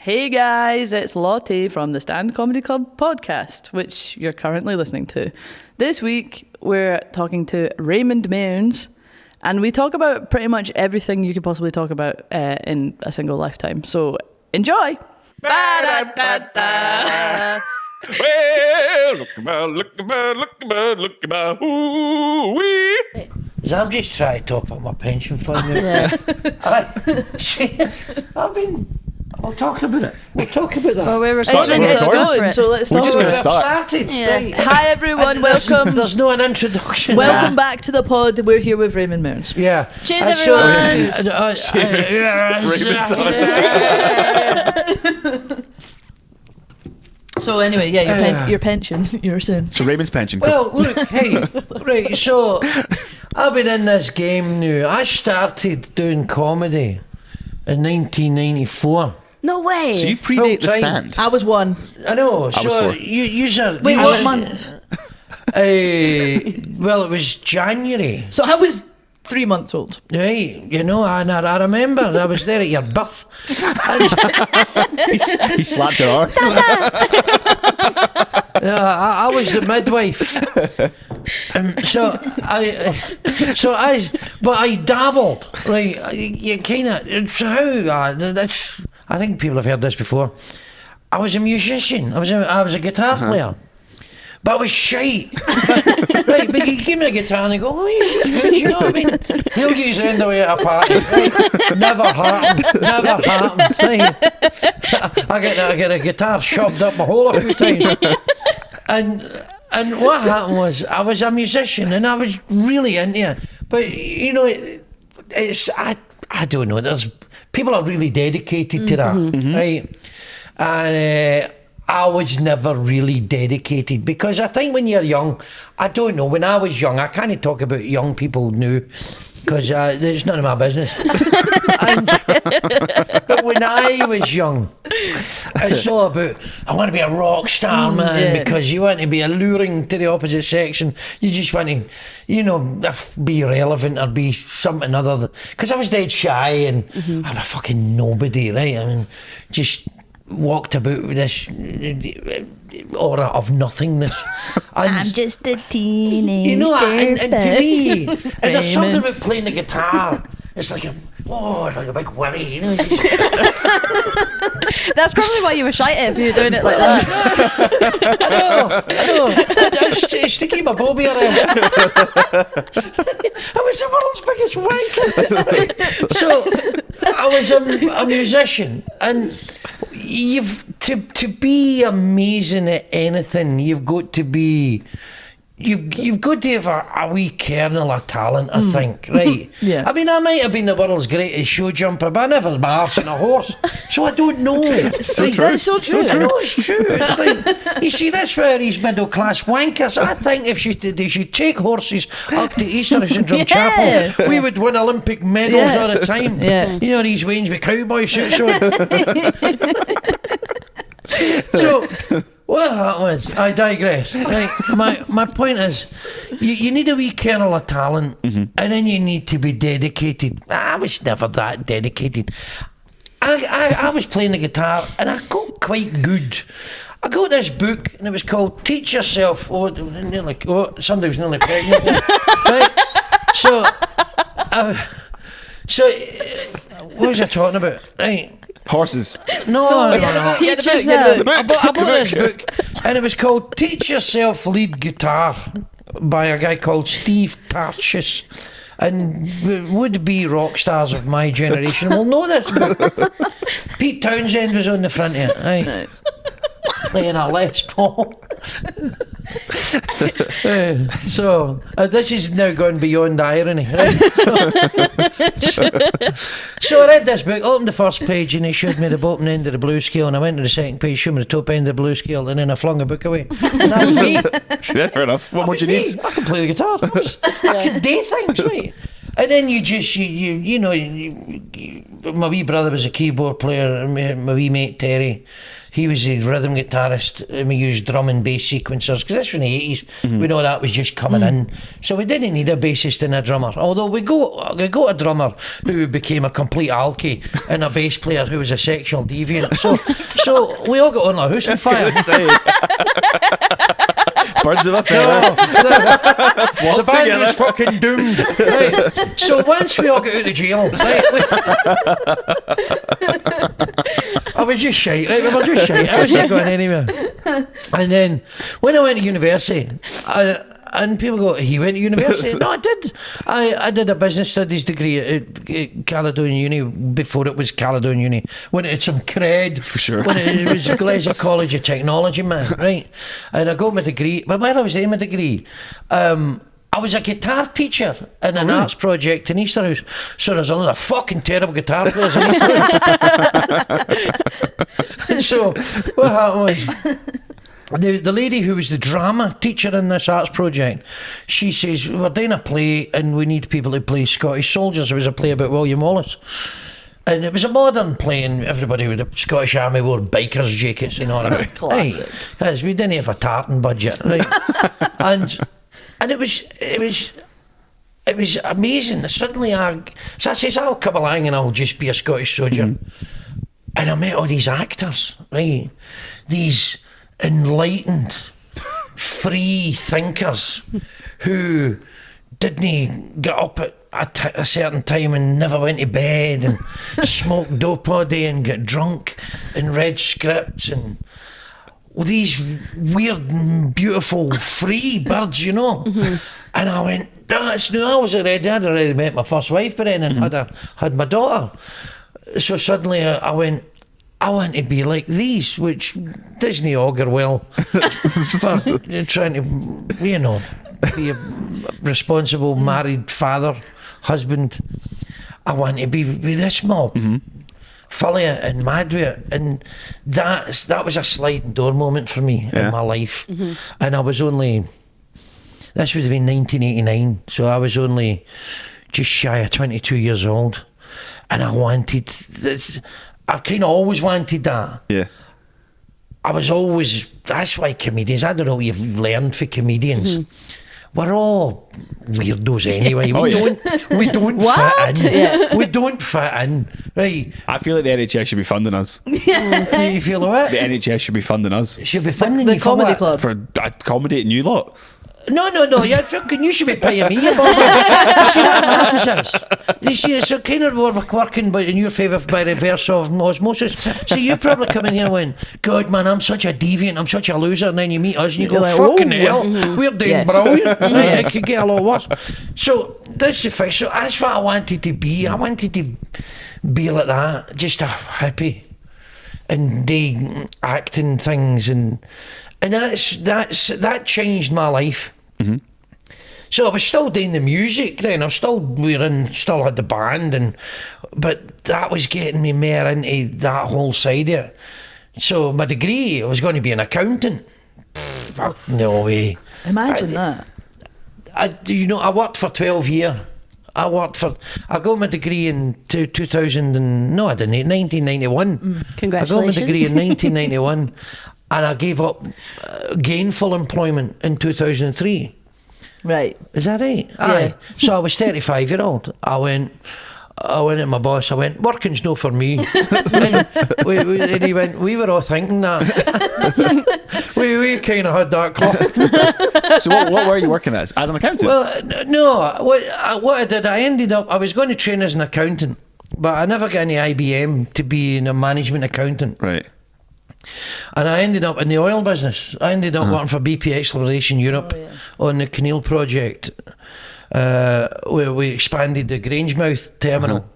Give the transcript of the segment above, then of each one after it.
Hey guys, it's Lottie from the Stand Comedy Club podcast, which you're currently listening to. This week, we're talking to Raymond Mearns, and we talk about pretty much everything you could possibly talk about in a single lifetime. So, enjoy! Well, look about, ooh-wee. So I'm just trying to top up my pension fund. Yeah. We'll talk about it. We'll talk about that. Well, we're It's recording, going, so go for it. so let's We're talk just about gonna it. start. Started, Yeah. right. Hi everyone, welcome. There's no an introduction. Welcome back to the pod. We're here with Raymond Mearns. Yeah. Cheers, And everyone. Cheers. Raymond's So anyway, yeah, your pension, you were saying. So Raymond's pension. Well, look, hey, right, so I've been in this game now. I started doing comedy in 1994. No way. So you predate the full-time. Stand. I was one. I know. I was So four. Wait, what month? Well, it was January. So I was 3 months old. Right, you know, and I remember I was there at your birth. He slapped her arse. I was the midwife. But I dabbled, right? You kind of, so how? That's, I think people have heard this before. I was a musician. I was a guitar player. But I was shite. Right, but you give me a guitar and you go, oh, yeah, good, you know what I mean? He'll get his end away at a party. Right? Never happened. Right? I get a guitar shoved up my hole a few times. And what happened was, I was a musician and I was really into it. But, you know, I don't know, people are really dedicated to that, right? And I was never really dedicated because I think when you're young, I don't know, when I was young, I can't talk about young people now because it's none of my business. But when I was young, it's all about, I want to be a rock star, man, because you want to be alluring to the opposite section. You just want to, you know, be relevant or be something other. Because I was dead shy and I'm a fucking nobody, right? I mean, just walked about with this aura of nothingness. And I'm just a teenage you know, and to me, and there's Raymond. something about playing the guitar. It's like it's like a big worry, you know. That's probably why you were shite if you were doing it like that. I know. It's to keep my bobby around. I was the world's biggest wanker. So I was a musician, and you've to be amazing at anything, you've got to be. You've got to have a wee kernel of talent, I think, right? Yeah. I mean, I might have been the world's greatest show jumper, but I never had my arse in a horse, so I don't know. So Right? true. That's so true. I know it's true. It's like, you see, that's where these middle class wankers. I think if they should take horses up to Easter Syndrome Chapel, we would win Olympic medals all the time. Yeah. You know these Waynes with cowboy suits on. So what happens? I digress. Right, my point is, you need a wee kernel of talent, and then you need to be dedicated. I was never that dedicated. I was playing the guitar and I got quite good. I got this book and it was called Teach Yourself. Somebody was nearly pregnant. Right? So what was I talking about? Right. Horses. No. Teach the book, us get the book. I bought this book and it was called Teach Yourself Lead Guitar by a guy called Steve Tarshis. And would-be rock stars of my generation will know this book. Pete Townsend was on the front of it, right? Playing a Les Paul. This is now gone beyond irony. Right? So I read this book, opened the first page, and he showed me the bottom end of the blue scale, and I went to the second page, showed me the top end of the blue scale, and then I flung the book away. And that was me. Yeah, fair enough. What more do you need? I can play the guitar. I can do things, right? And then you just, my wee brother was a keyboard player, and my wee mate Terry, he was a rhythm guitarist, and we used drum and bass sequencers, because that's from the 80s. We know that was just coming in. So we didn't need a bassist and a drummer, although we got a drummer who became a complete alky, and a bass player who was a sexual deviant. So we all got on like house and fire. Birds of a feather. The band was fucking doomed. Right. So once we all got out of jail, right, I was just shite, right? We were just shite. I wasn't going anywhere. And then when I went to university, and people go, he went to university? No, I did. I did a business studies degree at Caledonian Uni before it was Caledonian Uni, when it had some cred. For sure. When it was Glasgow College of Technology, man, right? And I got my degree. But while I was doing my degree, I was a guitar teacher in an arts project in Easterhouse. So there's a lot of fucking terrible guitar players in Easterhouse. So what happened was, the lady who was the drama teacher in this arts project, she says, we're doing a play and we need people to play Scottish soldiers. It was a play about William Wallace. And it was a modern play, and everybody with the Scottish Army wore bikers jackets and all that. Classic. Right. Because we didn't have a tartan budget, right? and it was amazing. Suddenly so I says, I'll come along and I'll just be a Scottish soldier. And I met all these actors, right? These enlightened, free thinkers who didn't get up at a certain time and never went to bed and smoked dope all day and get drunk and read scripts and these weird and beautiful free birds, And I went, I was already, I'd already met my first wife by then and had my daughter. So suddenly I went, I want to be like these, which doesn't augur well for trying to, be a responsible married father, husband. I want to be with this mob, full of it and mad with it. And that was a sliding door moment for me in my life. And I was only, this would have been 1989, so I was only just shy of 22 years old. And I wanted this. I kind of always wanted that. Yeah. I was always, that's why comedians, I don't know what you've learned for comedians. We're all weirdos anyway. We don't fit in. Yeah. We don't fit in, right? I feel like the NHS should be funding us. You feel what? The NHS should be funding us Should be funding The you for comedy what? club. for accommodating you lot. No. Yeah, fucking you should be paying me, you bobber. You see what happens is? You see, it's a kind of working, but in your favour by reverse of osmosis. So you probably come in here and went, God, man, I'm such a deviant, I'm such a loser, and then you meet us and you go, You're like, fucking "Whoa." hell, we're doing Yes. brilliant. Right, it could get a lot worse. So that's the thing. So that's what I wanted to be. I wanted to be like that, just a hippie, and do acting things, and that changed my life. So I was still doing the music then. Still had the band, but that was getting me more into that whole side of it. So my degree, I was going to be an accountant. Fuck, no way. Imagine that. I worked for 12 years. I got my degree in 2000 and, no I didn't, 1991. Congratulations. I got my degree in 1991 and I gave up gainful employment in 2003. Right. Is that right? Aye. So I was 35-year-old. I went to my boss, I went, working's no for me. and he went, we were all thinking that. we kind of had that clocked. So what were you working as an accountant? Well, no, what I did, I was going to train as an accountant, but I never got any IBM to be a management accountant. Right. And I ended up in the oil business. I ended up working for BP Exploration Europe on the Canal project, where we expanded the Grangemouth terminal.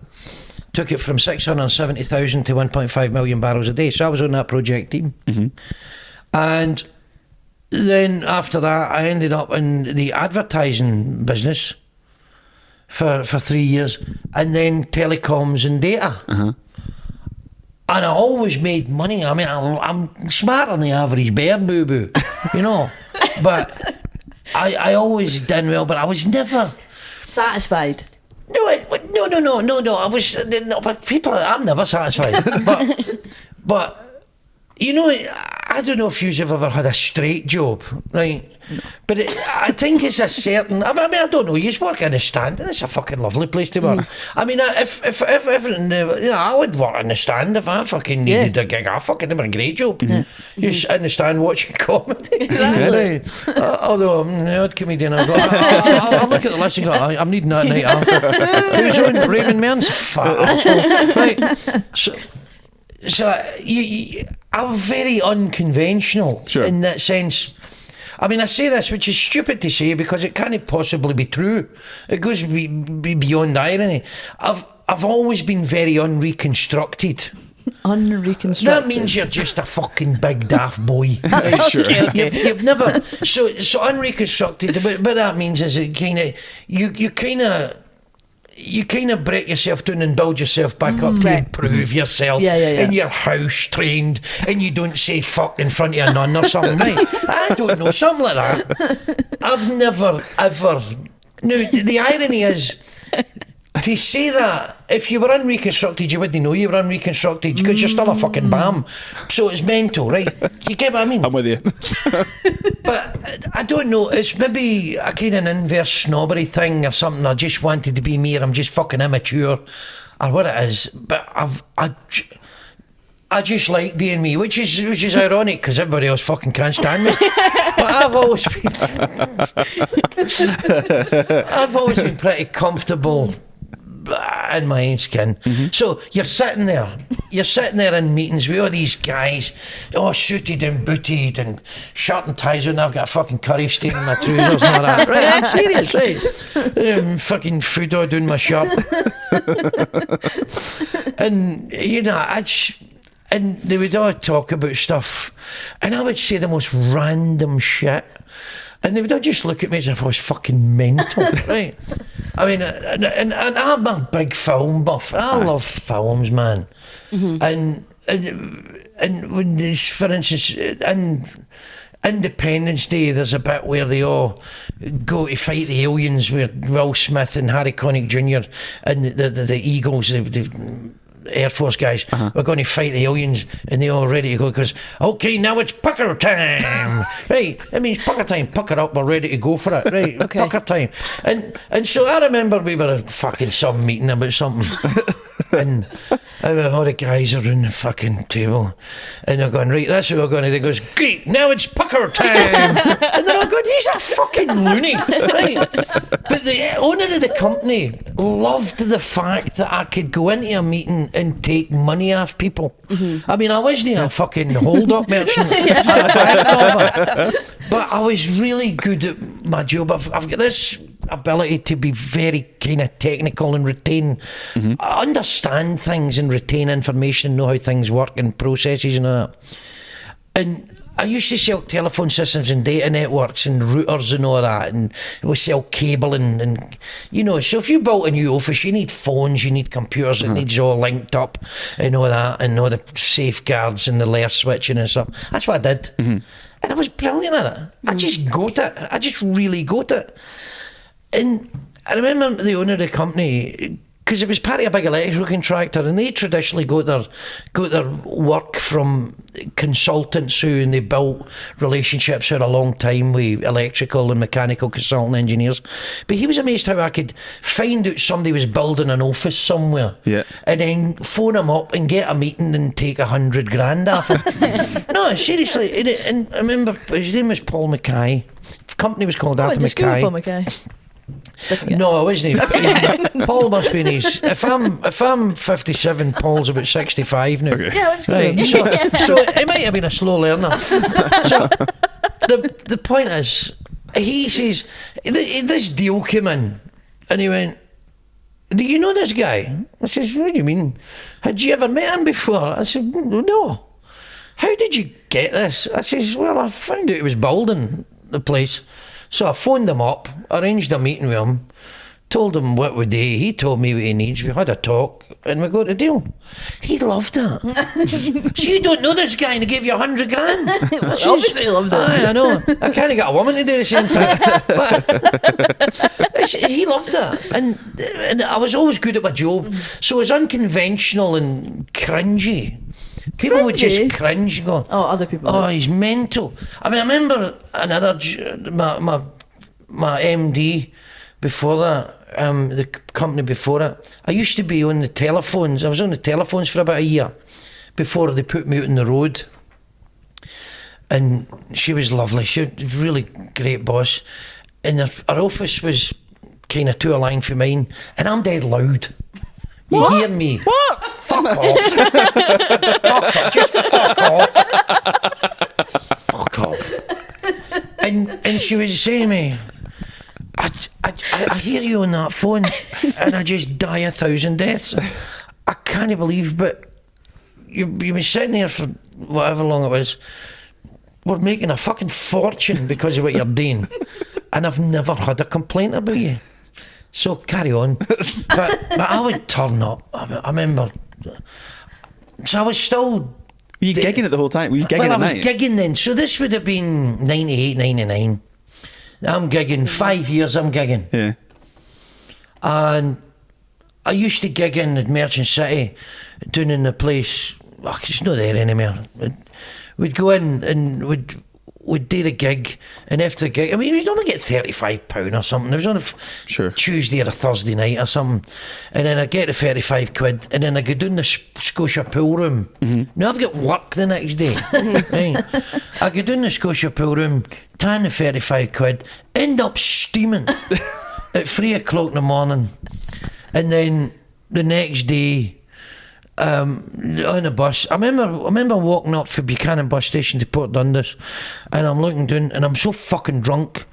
Took it from 670,000 to 1.5 million barrels a day. So I was on that project team. And then after that, I ended up in the advertising business for 3 years, and then telecoms and data. And I always made money. I mean, I'm smarter than the average bear, boo-boo, But I always done well, but I was never Satisfied. No. I was no, but people. I'm never satisfied. but you know, I don't know if you've ever had a straight job, right? No. But I think it's a certain. I mean, I don't know. You just work in a stand, and it's a fucking lovely place to work. I mean, if I would work in the stand if I fucking needed a gig. I fucking have a great job. You sit in the stand watching comedy. Exactly. Although I'm an odd comedian, I'll look at the list and go, I'm needing that night after. Who's on? Raymond Mearns? Fat asshole. Right. So I'm very unconventional in that sense. I mean, I say this, which is stupid to say because it can't possibly be true. It goes beyond irony. I've always been very unreconstructed. Unreconstructed. That means you're just a fucking big daft boy. Right? Sure. Okay. You've never so unreconstructed. What that means is it kind of you kind of break yourself down and build yourself back up to improve yourself. And you're house trained and you don't say fuck in front of a nun or something, right? I don't know, something like that. I've never ever. Now the irony is, to say that, if you were unreconstructed, you wouldn't know you were unreconstructed because you're still a fucking bam. So it's mental, right? You get what I mean? I'm with you. But I don't know, it's maybe a kind of inverse snobbery thing or something. I just wanted to be me, or I'm just fucking immature, or what it is. But I just like being me, which is ironic because everybody else fucking can't stand me. But I've always been pretty comfortable in my own skin. So you're sitting there in meetings with all these guys, all suited and booted and shirt and ties on. I've got a fucking curry stain in my trousers and all that. Right, I'm serious, right? Fucking food all down my shirt. And you know, and they would all talk about stuff, and I would say the most random shit. And they would all just look at me as if I was fucking mental, right? I mean, and I'm a big film buff. I love films, man. And when this, for instance, in Independence Day, there's a bit where they all go to fight the aliens with Will Smith and Harry Connick Jr. and the Eagles, the Air Force guys. We're going to fight the aliens, and they're all ready to go because, okay, now it's pucker time. Right, I mean, it's pucker time, pucker up, we're ready to go for it, right? Okay. Pucker time. And so I remember we were at fucking some meeting about something and all the guys are around the fucking table and they're going, right, that's what we're going to do. He goes, great, now it's pucker time. And they're all going, he's a fucking loony, right? But the owner of the company loved the fact that I could go into a meeting and take money off people. I mean, I wasn't a fucking hold-up merchant, but I was really good at my job. I've got this ability to be very kind of technical and retain, understand things and retain information and know how things work and processes and all that. And I used to sell telephone systems and data networks and routers and all that, and we sell cable and you know, so if you built a new office, you need phones, you need computers, it needs all linked up and all that, and all the safeguards and the layer switching and stuff. That's what I did. And I was brilliant at it. I just got it. I just really got it. And I remember the owner of the company, because it was part of a big electrical contractor, and they traditionally got their work from consultants and they built relationships for a long time with electrical and mechanical consultant engineers. But he was amazed how I could find out somebody was building an office somewhere, and then phone him up and get a meeting and take $100,000 off him. No, seriously. And I remember his name was Paul Mackay. The company was called after Mackay. Paul Mackay. No, I wasn't. Paul must be in his. If I'm 57, Paul's about 65 now. Okay. Yeah, that's Right. cool. So he might have been a slow learner. So the point is, he says this deal came in, and he went, "Do you know this guy?" I says, "What do you mean? Had you ever met him before?" I said, "No." "How did you get this?" I says, "Well, I found out he was building the place. So I phoned him up, arranged a meeting with him, told him what we do. He told me what he needs. We had a talk and we got a deal. He loved that. So you don't know this guy and he gave you 100 grand. Obviously he loved it. Aye, I know. I can't get a woman to do the same thing. But he loved it. And I was always good at my job. So it was unconventional and cringy. People would just cringe and go, Oh, other people. oh, would. he's mental. I mean, I remember my MD before that, the company before it. I used to be on the telephones. I was on the telephones for about a year before they put me out on the road. And she was lovely. She was a really great boss. And her office was kind of 2 a line for mine. And I'm dead loud. You hear me? What? Fuck off. Fuck off. Just fuck off. Fuck off. And she was saying to me, I hear you on that phone and I just die 1,000 deaths. I can't believe, but you've been sitting there for whatever long it was. We're making a fucking fortune because of what you're doing. And I've never had a complaint about you. So carry on. But I would turn up. I remember. So I was still. Were you gigging it the whole time? Were you gigging Well, I at was night? gigging then. So this would have been 98, 99. I'm gigging. 5 years I'm gigging. Yeah. And I used to gig in at Merchant City, down in the place. Oh, it's not there anymore. We'd go in and we'd do the gig, and after the gig, I mean, we'd only get £35 or something. It was on a Sure. Tuesday or a Thursday night or something, and then I get the 35 quid, and then I go down the Scotia pool room. Now I've got work the next day. Right. I go down the Scotia pool room, tan the 35 quid, end up steaming at 3 o'clock in the morning, and then the next day. On a bus, I remember walking up from Buchanan bus station to Port Dundas, and I'm looking down, and I'm so fucking drunk.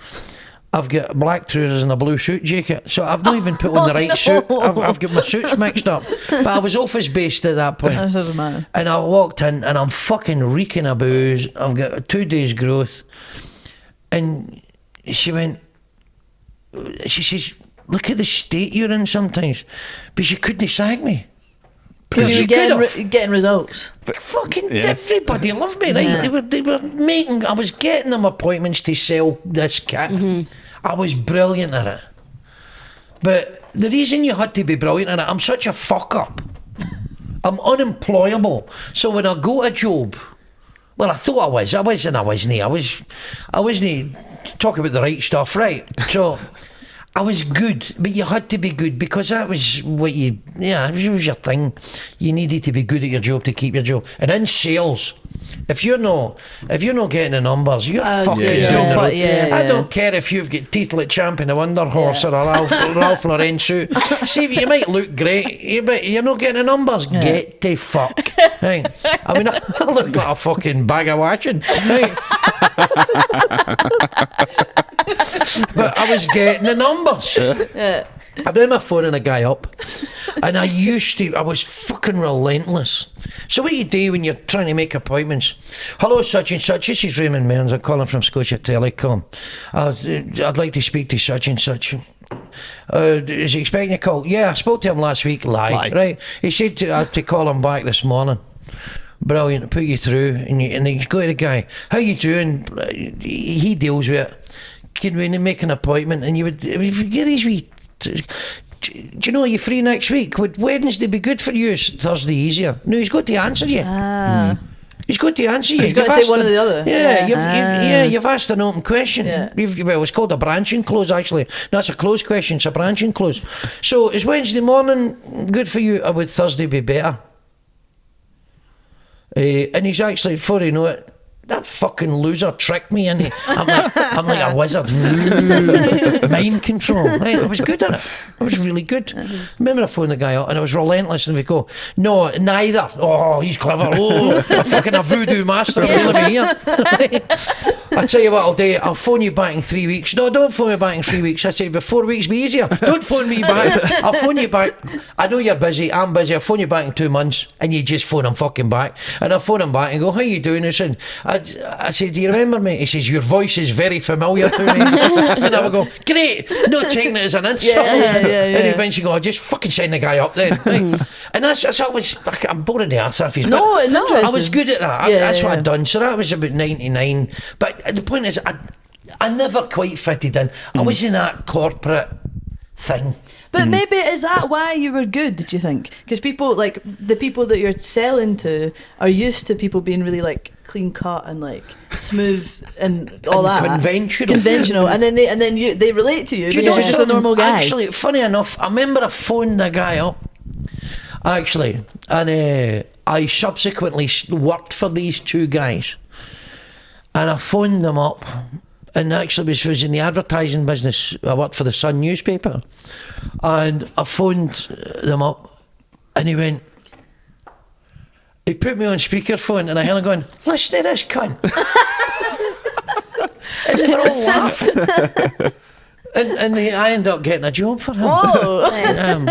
I've got black trousers and a blue suit jacket, so I've not even put on the right suit. I've got my suits mixed up. But I was office based at that point. That doesn't matter. And I walked in, and I'm fucking reeking of booze. I've got 2 days growth, and she says, "Look at the state you're in sometimes," but she couldn't sack me. Because you were getting results. Fucking everybody loved me, right? Yeah. They were making. I was getting them appointments to sell this kit. I was brilliant at it. But the reason you had to be brilliant at it, I'm such a fuck up. I'm unemployable. So when I go to a job, well, I thought I was. I wasn't. I wasn't talking about the right stuff, right? So. I was good, but you had to be good because that was what it was your thing. You needed to be good at your job to keep your job. And in sales, if you're not getting the numbers, you're fucking down the road. I don't care if you've got teeth like Champion of Wonder Horse or a Ralph Lauren suit. See, you might look great, but you're not getting the numbers. Get the fuck. Right. I mean, I look like a fucking bag of watching. Right. But I was getting the numbers. I remember phoning a guy up, and I was fucking relentless. So what you do when you're trying to make appointments? Hello, such and such. This is Raymond Mearns. I'm calling from Scotia Telecom. I'd like to speak to such and such. Is he expecting a call? Yeah, I spoke to him last week. Lie. Right. He said to call him back this morning. Brilliant. Put you through, and you go to the guy. How you doing? He deals with it. Can we make an appointment? And you would get these wee. Do you know, are you free next week? Would Wednesday be good for you? Thursday easier? No, he's got to answer you. He's got to answer you. He's got to say one or the other. You've asked an open question. Yeah. Well, it's called a branching close, actually. That's a closed question. It's a branching close. So is Wednesday morning good for you, or would Thursday be better? And he's actually, before you know it, that fucking loser tricked me, and I'm like a wizard. Mind control. Right, I was good at it. I was really good. Remember I phoned the guy up and I was relentless, and we go, no, neither. Oh, he's clever. Oh, a voodoo master. Here. I tell you what I'll do. I'll phone you back in 3 weeks. No, don't phone me back in 3 weeks. I say, but 4 weeks be easier. Don't phone me back. I'll phone you back. I know you're busy. I'm busy. I'll phone you back in 2 months, and you just phone him fucking back. And I'll phone him back and go, how you doing? I said, I said, do you remember me? He says, your voice is very familiar to me. And I would go, great, not taking it as an insult. And eventually go, just fucking send the guy up then. Right? And that's always, I'm boring the arse off his. No, it's interesting. I was good at that. That's what I'd done. So that was about 99. But the point is, I never quite fitted in. I was in that corporate thing. But maybe is that why you were good, do you think? Because people, like, the people that you're selling to are used to people being really, like, clean cut and, like, smooth and all and that. Conventional. And then they relate to you Do you because know you're just a normal guy. Actually, funny enough, I remember I phoned the guy up, actually, and I subsequently worked for these two guys. And I phoned them up. And actually was in the advertising business. I worked for the Sun newspaper. And I phoned them up and he put me on speakerphone and I heard him going, listen to this cunt. And they were all laughing. And I ended up getting a job for him.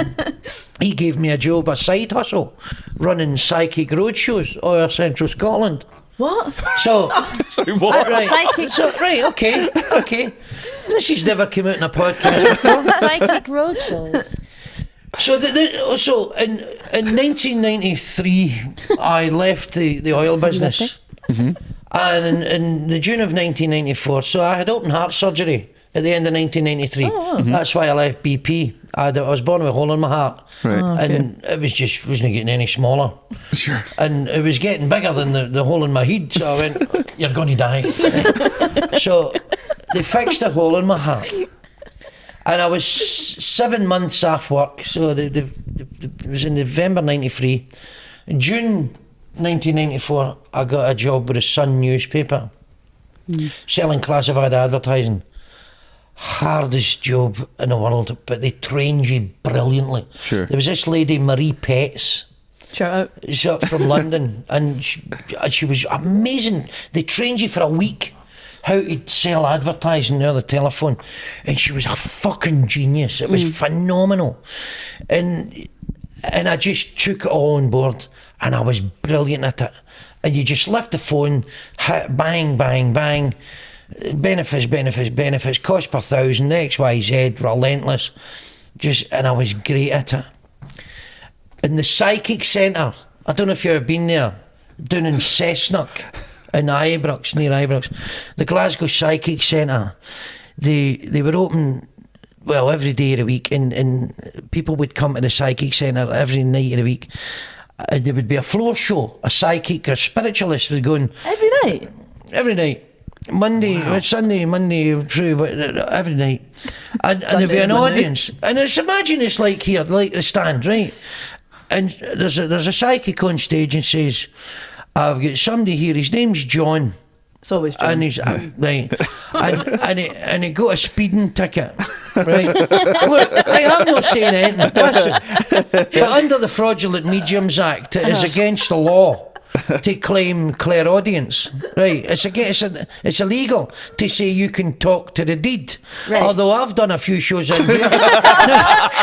He gave me a job, a side hustle, running psychic roadshows all over central Scotland. What? So, Sorry, what? Right. Psychic. So, right, okay. This has never come out in a podcast before. Psychic roadshows. So, so in 1993, I left the oil business. And in the June of 1994, so I had open heart surgery at the end of 1993. That's why I left BP. I was born with a hole in my heart. Right. And it was just wasn't getting any smaller. Sure. And it was getting bigger than the hole in my head. So I went, you're going to die. So they fixed a hole in my heart. And I was 7 months off work. So it was in November 93. In June 1994, I got a job with the Sun newspaper, selling classified advertising. Hardest job in the world, but they trained you brilliantly. Sure. There was this lady, Marie Petts, Shout out. from London, and she was amazing. They trained you for a week how to sell advertising over the telephone, and she was a fucking genius. It was phenomenal, and I just took it all on board, and I was brilliant at it. And you just lift the phone, hit, bang, bang, bang. Benefits, cost per thousand, XYZ, relentless. And I was great at it. In the Psychic Centre, I don't know if you've ever been there, down in Cessnock, in Ibrox, near Ibrox, the Glasgow Psychic Centre, they were open, well, every day of the week, and people would come to the Psychic Centre every night of the week, and there would be a floor show, a psychic or spiritualist was going. Every night? Every night. Sunday, Monday through every night, and there'd be an audience. And imagine it's like here, like the stand, right? And there's a psychic on stage and says, "I've got somebody here. His name's John." It's always John. And he's right, and he got a speeding ticket. Right, look, I'm not saying anything. Listen, but under the Fraudulent Mediums Act, it is against the law to claim clairaudience, right? It's illegal to say you can talk to the dead. Right. Although I've done a few shows in here. Back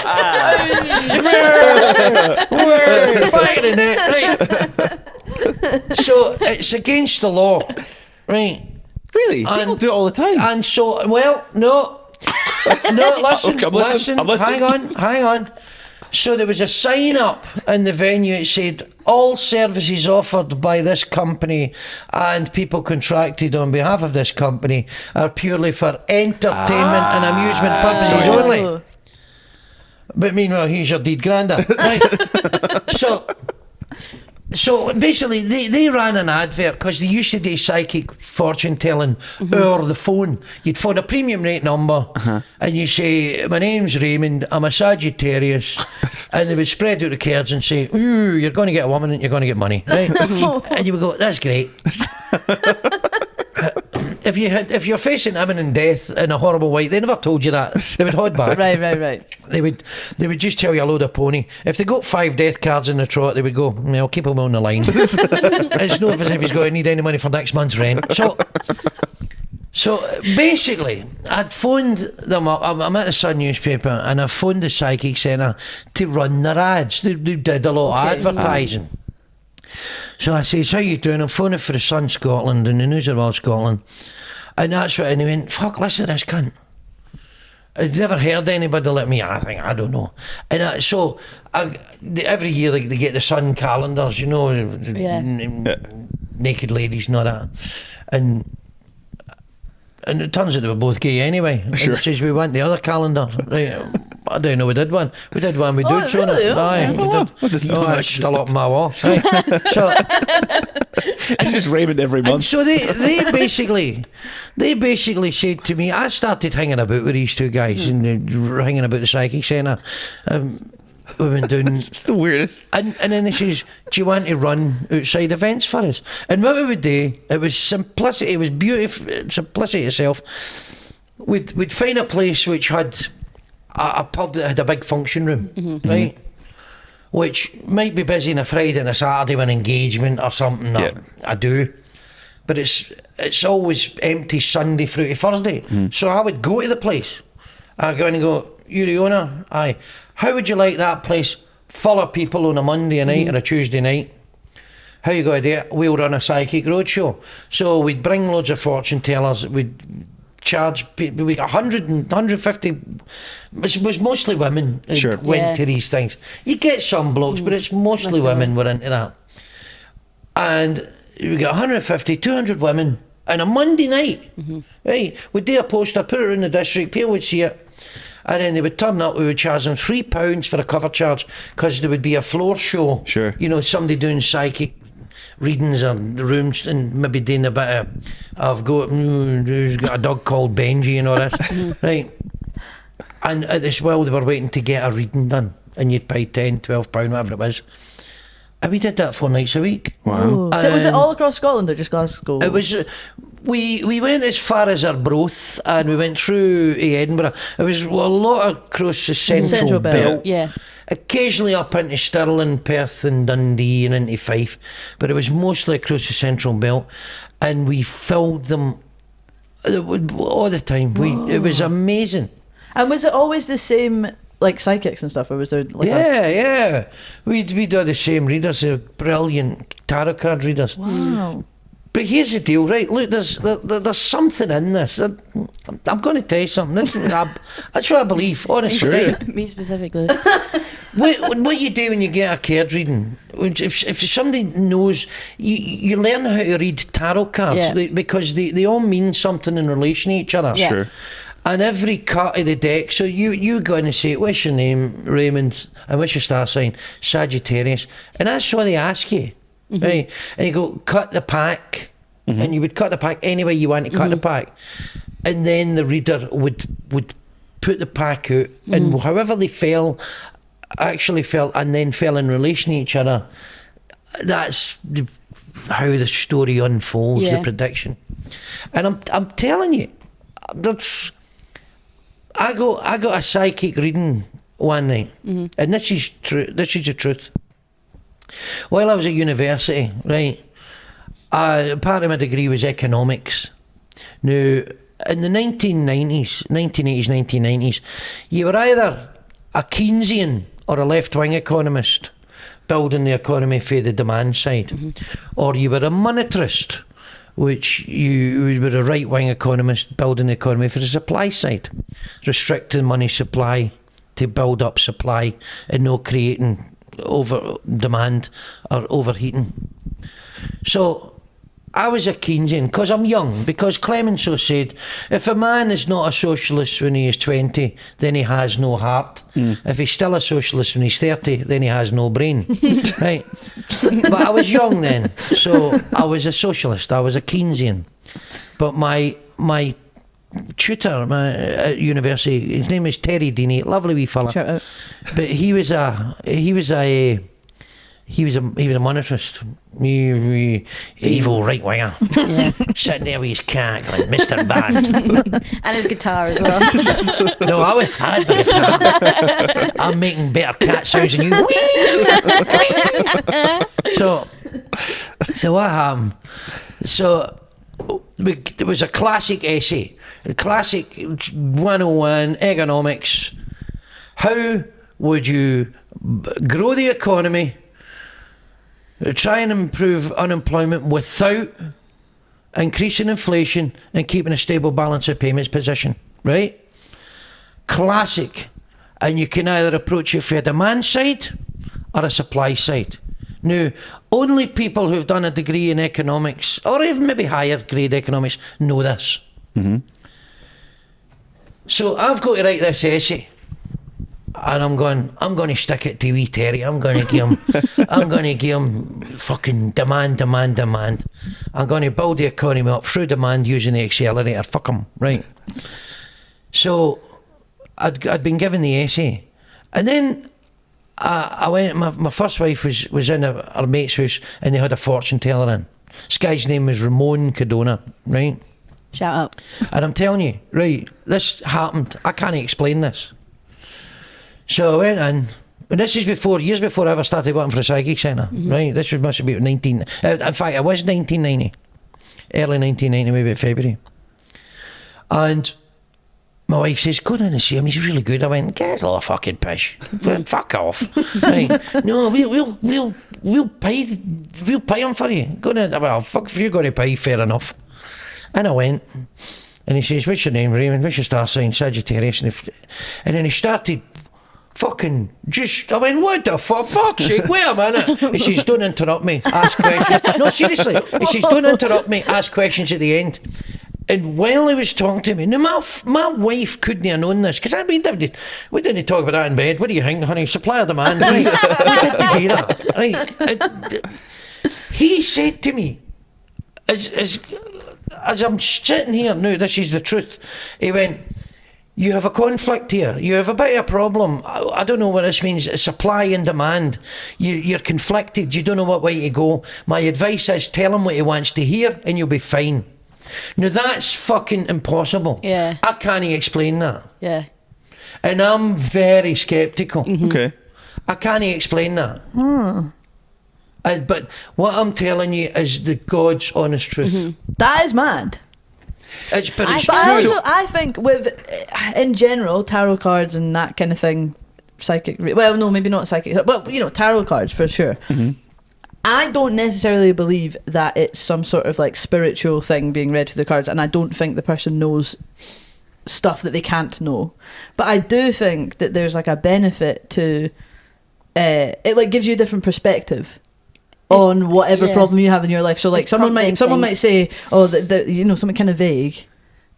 in it, right? So it's against the law, right? Really? People do it all the time. And so, well, no, listen, Okay, I'm listening. hang on. So there was a sign up in the venue. It said, all services offered by this company and people contracted on behalf of this company are purely for entertainment and amusement purposes only. But meanwhile, here's your deed grandad. Right? So basically, they ran an advert because they used to do psychic fortune telling over the phone. You'd phone a premium rate number and you say, my name's Raymond, I'm a Sagittarius, and they would spread out the cards and say, ooh, you're going to get a woman and you're going to get money, right? And you would go, that's great. If you're facing imminent death in a horrible way, they never told you that. They would hold back. Right. They would just tell you a load of pony. If they got 5 death cards in the trot, they would go, I'll keep him on the line. It's not as if he's going to need any money for next month's rent. So basically, I'd phoned them up. I'm at the Sun newspaper, and I phoned the Psychic Centre to run their ads. They did a lot of advertising. So I says, how you doing? I'm phoning for the Sun Scotland and the News of the World Scotland. And that's what, and he went, fuck, listen to this cunt. I'd never heard anybody like me. I don't know. And every year they get the Sun calendars, you know, naked ladies and all that. And it turns out they were both gay anyway. Sure. And it says we want the other calendar. Right. I don't know, we did one. We did one with dudes on really? it. Aye, we did. I didn't know that It's still up my wall. Right. So It's just Raymond every and month. so they basically said to me, I started hanging about with these two guys and hanging about the psychic centre. We've been doing, It's the weirdest. and then they says, do you want to run outside events for us? And what we would do, it was simplicity, it was beautiful, simplicity itself. We'd find a place which had a pub that had a big function room, right? Which might be busy on a Friday and a Saturday with an engagement or something that I do. But it's always empty Sunday through to Thursday. So I would go to the place. I'd go in and go, you're the owner? Aye. How would you like that place full of people on a Monday night or a Tuesday night? How you going to do it? We'll run a psychic roadshow. So we'd bring loads of fortune tellers. We'd charge people. We got 100 and 150. It was mostly women who went to these things. You get some blokes, but it's mostly women were into that. And we got 150, 200 women on a Monday night. Right? We'd do a poster, put it in the district, people would see it. And then they would turn up, we would charge them £3 for a cover charge because there would be a floor show. Sure. You know, somebody doing psychic readings in the rooms and maybe doing a bit of who's got a dog called Benji and all this. Right. And as well, they were waiting to get a reading done. And you'd pay £10, £12, whatever it was. And we did that 4 nights a week. Wow. Was it all across Scotland or just Glasgow? It was. We went as far as Arbroath and we went through Edinburgh. It was a lot across the central belt. Yeah. Occasionally up into Stirling, Perth and Dundee and into Fife, but it was mostly across the central belt, and we filled them all the time. It was amazing. And was it always the same, like psychics and stuff, or was there like Yeah. We'd do the same readers, brilliant tarot card readers. Wow. But here's the deal, right? Look, there's something in this. I'm going to tell you something. That's what I believe, honestly. Right? Me specifically. What you do when you get a card reading, if somebody knows, you learn how to read tarot cards because they all mean something in relation to each other. Yeah. Sure. And every card of the deck, so you go in and say, what's your name, Raymond, and what's your star sign? Sagittarius. And that's what they ask you. Right? And you go, cut the pack. And you would cut the pack any way you want to cut the pack. And then the reader would put the pack out, and however they actually fell, and then fell in relation to each other. That's how the story unfolds, the prediction. And I'm telling you, I got a psychic reading one night, and this is true. This is the truth. While I was at university, right, part of my degree was economics. Now, in the 1980s, 1990s, you were either a Keynesian or a left-wing economist building the economy for the demand side, or you were a monetarist, which you were a right-wing economist building the economy for the supply side, restricting money supply to build up supply and not creating over demand or overheating. So I was a Keynesian because I'm young, because Clemenceau said if a man is not a socialist when he is 20, then he has no heart. If he's still a socialist when he's 30, then he has no brain. Right? But I was young then, so I was a socialist, I was a Keynesian. But my tutor at university, his name is Terry Deeney, lovely wee fella. Shout out. But he was a monetarist, evil right winger, sitting there with his cat going, Mr. Band, And his guitar as well. No, I had my guitar. I'm making better cat sounds than you. So what happened? So there was a classic essay, a classic 101 economics. How would you grow the economy try and improve unemployment without increasing inflation and keeping a stable balance of payments position, right? Classic. And you can either approach it from a demand side or a supply side. Now, only people who've done a degree in economics, or even maybe higher grade economics, know this. So I've got to write this essay, and I'm going to stick it to wee Terry. I'm going to give him fucking demand. I'm going to build the economy up through demand using the accelerator. Fuck him, right? So I'd been given the essay, and then I went. My first wife was in her mate's house, and they had a fortune teller in. This guy's name was Raymond Mearns, right? Shout out. And I'm telling you, right, this happened. I can't explain this. So I went in, and this is years before I ever started working for a psychic centre, right? This must have been in fact, it was 1990, early 1990, maybe February. And my wife says, go down and see him, he's really good. I went, get a lot of fucking pish. Fuck off. Right. No, we'll pay him for you. Go down, well, fuck, if you're going to pay, fair enough. And I went, and he says, what's your name, Raymond? What's your star sign? Sagittarius. And then he started fucking I went, what the fuck's sake, wait a minute. He says, don't interrupt me, ask questions. No, seriously. He says, don't interrupt me, ask questions at the end. And while he was talking to me, now my wife couldn't have known this, because we didn't talk about that in bed. What do you think, honey? Supply or demand, right? We didn't do that, right? He said to me, as I'm sitting here now, this is the truth. He went, you have a conflict here. You have a bit of a problem. I don't know what this means. Supply and demand. You're conflicted. You don't know what way to go. My advice is tell him what he wants to hear and you'll be fine. Now that's fucking impossible. Yeah. I can't explain that. Yeah. And I'm very sceptical. Okay. I can't explain that. But what I'm telling you is the God's honest truth. That is mad. It's true. I think in general, tarot cards and that kind of thing, psychic, well, no, maybe not psychic, but tarot cards for sure. I don't necessarily believe that it's some sort of like spiritual thing being read through the cards, and I don't think the person knows stuff that they can't know. But I do think that there's like a benefit to it, like gives you a different perspective on whatever problem you have in your life. So like someone might say, oh, something kind of vague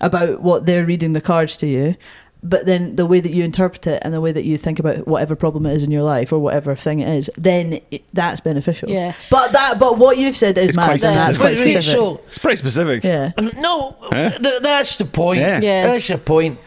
about what they're reading the cards to you, but then the way that you interpret it and the way that you think about whatever problem it is in your life or whatever thing it is, then that's beneficial. Yeah. But what you've said is quite mad. specific. Quite specific. So It's pretty specific. Yeah. no, Huh? That's the point. Yeah. That's the point.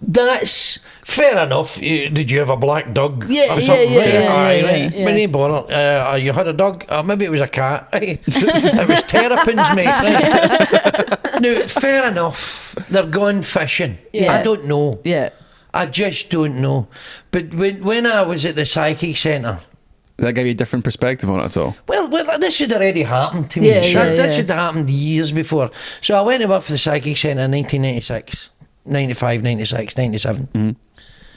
That's fair enough. Did you have a black dog? Yeah, or something? yeah. Right. We didn't bother. You had a dog? Maybe it was a cat. Right? It was terrapins, mate. Right? Now, fair enough. They're going fishing. Yeah. I don't know. Yeah. I just don't know. But when I was at the psychic centre, Does that give you a different perspective on it at all? well, this had already happened to me. Yeah, yeah, This yeah. had happened years before. So I went to work for the psychic centre in 1996, 95, 96, 97.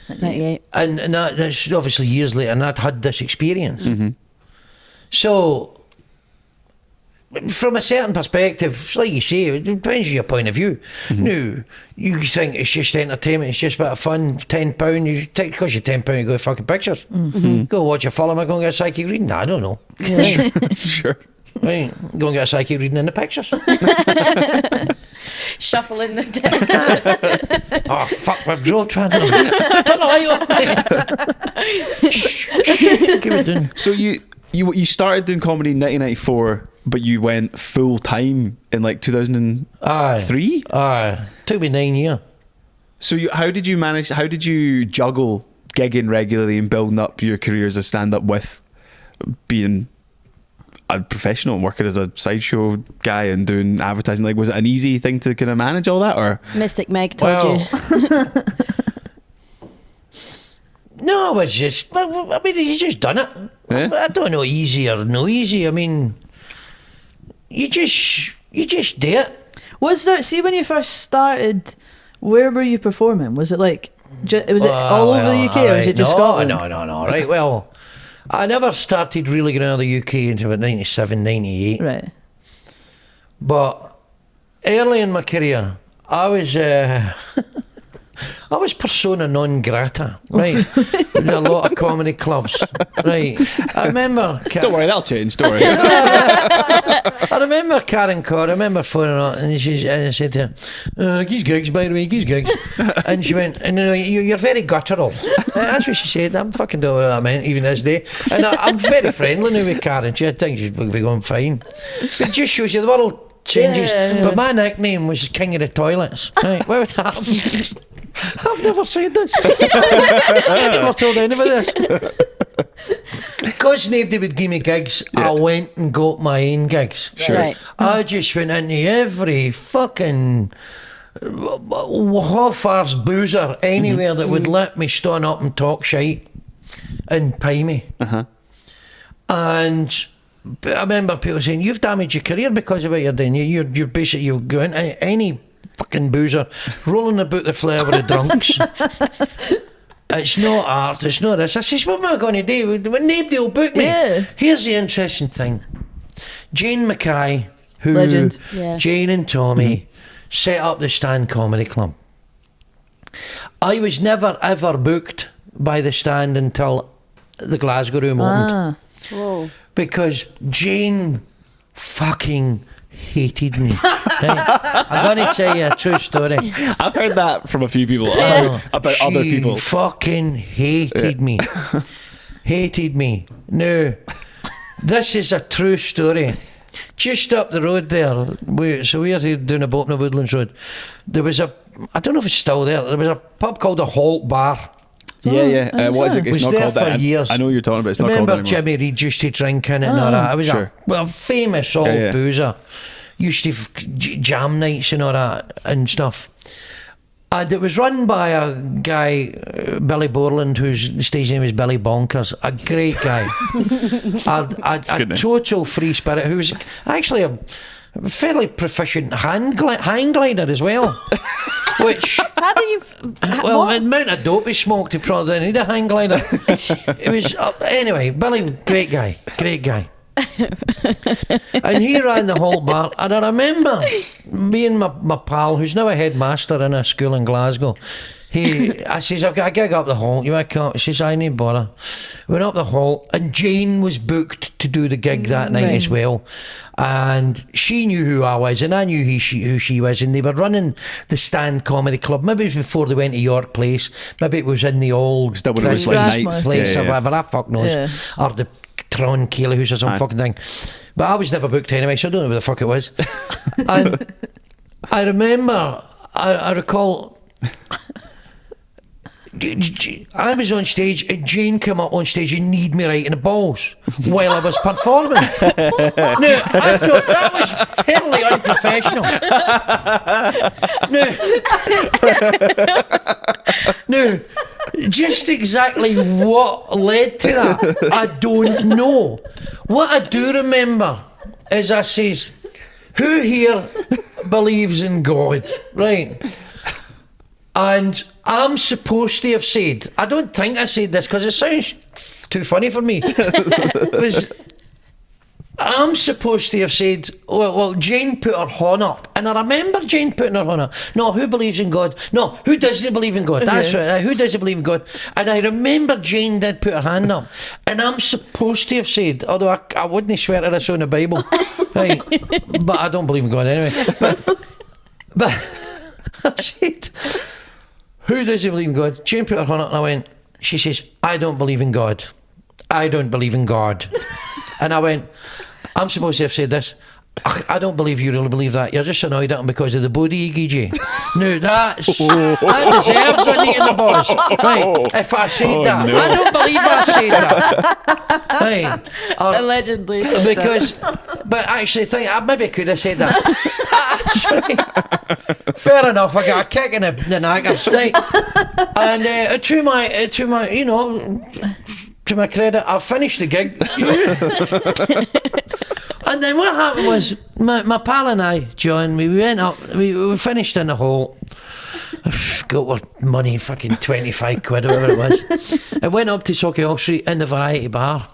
98. And that's obviously years later, and I'd had this experience. So, from a certain perspective, like you say, it depends on your point of view. No, you think it's just entertainment, it's just a bit of fun, £10, you take, cost you £10, you go to fucking pictures. Go watch a film, I go and get a psychic reading. Nah, I don't know. Sure. Right, go and get a psychic reading in the pictures. Shuffling the deck. Oh, fuck, we've drove to another. Turn the light on. Shh, give it down. So you started doing comedy in 1994, but you went full time in like 2003? Aye. Took me 9 years. So how did you juggle gigging regularly and building up your career as a stand-up with being a professional and working as a sideshow guy and doing advertising? Like, was it an easy thing to kind of manage all that, or? Mystic Meg told you. No, it was just, I mean, you just done it. Yeah? I don't know, easy or no easy. I mean, you just do it. Was there? See, when you first started, where were you performing? Was it like? Was it all over the UK, or was it just Scotland? No. Right. Well, I never started really going out of the UK until about 97, 98. Right. But early in my career, I was I was persona non grata, right? In a lot of comedy clubs, right? I remember. Don't worry, that'll change. Don't worry. I remember Karen Carr. I remember phoning her, and I said to her, "Gives gigs, by the way, gives gigs." And she went, "And you're very guttural." That's what she said. I'm fucking don't know what that meant, even this day. And I'm very friendly now with Karen. She thinks she's be going fine. It just shows you the world changes. Yeah. But my nickname was King of the Toilets. Right? What would happen? I've never said this. I've never told anybody this. Because nobody would give me gigs, I went and got my own gigs. Sure. Right. I just went into every fucking half-arse boozer anywhere that would let me stand up and talk shite and pay me. And I remember people saying, "You've damaged your career because of what you're doing. You're basically, you'll go into any fucking boozer rolling about the floor with the drunks. It's not art, it's not this." I says, "What am I going to do? Nobody will book me." Yeah. Here's the interesting thing. Jane Mackay, who Legend. Yeah. Jane and Tommy set up the Stand Comedy Club. I was never ever booked by the Stand until the Glasgow room opened. Whoa. Because Jane fucking hated me. Right? I'm going to tell you a true story. I've heard that from a few people about She other people. fucking hated me. Hated me. No, this is a true story. Just up the road there, so we are doing a boat in the Woodlands Road. There was I don't know if it's still there. There was a pub called the Holt Bar. Yeah. What is it? It's Was not there called for that. years. I know what you're talking about. It's not called Remember that anymore. Jimmy Reed used to drink in it and all that? It was Sure. a famous old boozer. Used to have jam nights and all that and stuff. And it was run by a guy, Billy Borland, whose stage name is Billy Bonkers. A great guy. a total free spirit who was actually a fairly proficient hang glider as well. Which, How did you? well, the amount of dope he smoked, he probably didn't need a hang glider. It was anyway. Billy, great guy. And he ran the Holt Bar, and I remember me and my pal, who's now a headmaster in a school in Glasgow. I says, "I've got a gig up the Holt. You might come?" He says, "I need bother." Went up the Holt, and Jane was booked to do the gig that night as well. And she knew who I was, and I knew who she was, and they were running the Stand Comedy Club. Maybe it was before they went to York Place. Maybe it was in the old Still when it was Chris like nights. Place or Yeah. whatever. I fuck knows. Yeah. Or the Tron Keeley House or some fucking thing. But I was never booked anyway, so I don't know who the fuck it was. And I remember, I recall, I was on stage and Jane came up on stage and kneed me right in the balls while I was performing. Now, I thought that was fairly unprofessional. No, just exactly what led to that, I don't know. What I do remember is I says, "Who here believes in God?" Right? And I'm supposed to have said, I don't think I said this because it sounds too funny for me. I'm supposed to have said, well, Jane put her horn up. And I remember Jane putting her horn up. No, who believes in God? No, who doesn't believe in God? That's right. Who doesn't believe in God? And I remember Jane did put her hand up. And I'm supposed to have said, although I wouldn't swear to this on the Bible, right? But I don't believe in God anyway. But I said, "Who doesn't believe in God?" Jane put her hand up and I went, she says, "I don't believe in God. I don't believe in God." And I went, I'm supposed to have said this. I don't believe you really believe that. You're just annoyed at him because of the body he gives you. No, that deserves a knee in the balls. Right, if I said that. No. I don't believe I said that. Right. Allegedly. Because, but actually, I maybe could have said that. Fair enough, I got a kick in the naggers, right? And to my, you know, to my credit, I finished the gig. And then what happened was, my pal and I, John, we went up, we finished in the Holt. Got our money, fucking 25 quid, whatever it was. I went up to Sauchiehall Street in the Variety Bar.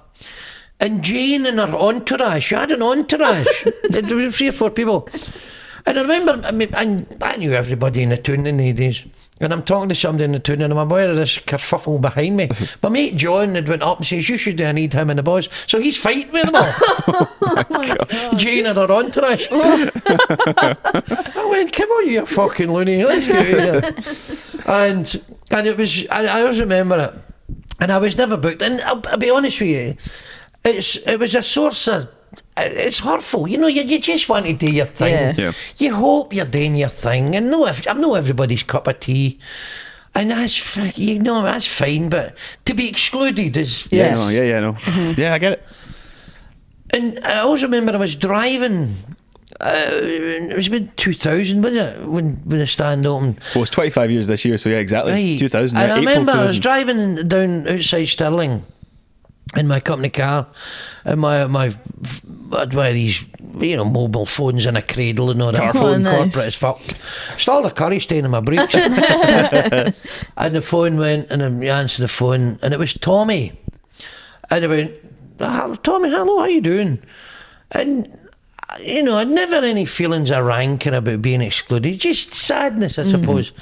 And Jane and her entourage, she had an entourage. There were 3 or 4 people. And I remember, I knew everybody in the town in the days. And I'm talking to somebody in the town and I'm aware of this kerfuffle behind me. My mate John had went up and says, you should I need him and the boys. So he's fighting with them all. Jane and her entourage. I went, come on, you fucking loony, let's get out of here. And it was, I always remember it. And I was never booked. And I'll be honest with you, it was a source of, it's hurtful, you know. You just want to do your thing. Yeah. You hope you're doing your thing, and I'm not everybody's cup of tea, and that's that's fine. But to be excluded is Yeah, no. Yeah, I get it. And I always remember I was driving. It was about 2000, wasn't it, when the stand opened? Well, it's 25 years this year, so yeah, exactly. Right. 2000. And I April remember 2000. I was driving down outside Stirling in my company car, and my one of these, mobile phones in a cradle and all that. Car Phone, nice. corporate as fuck. Still the curry stain in my brakes. And the phone went, and I answered the phone, and it was Tommy. And I went, Tommy, hello, how you doing? And I'd never any feelings of rancour about being excluded, just sadness, I suppose.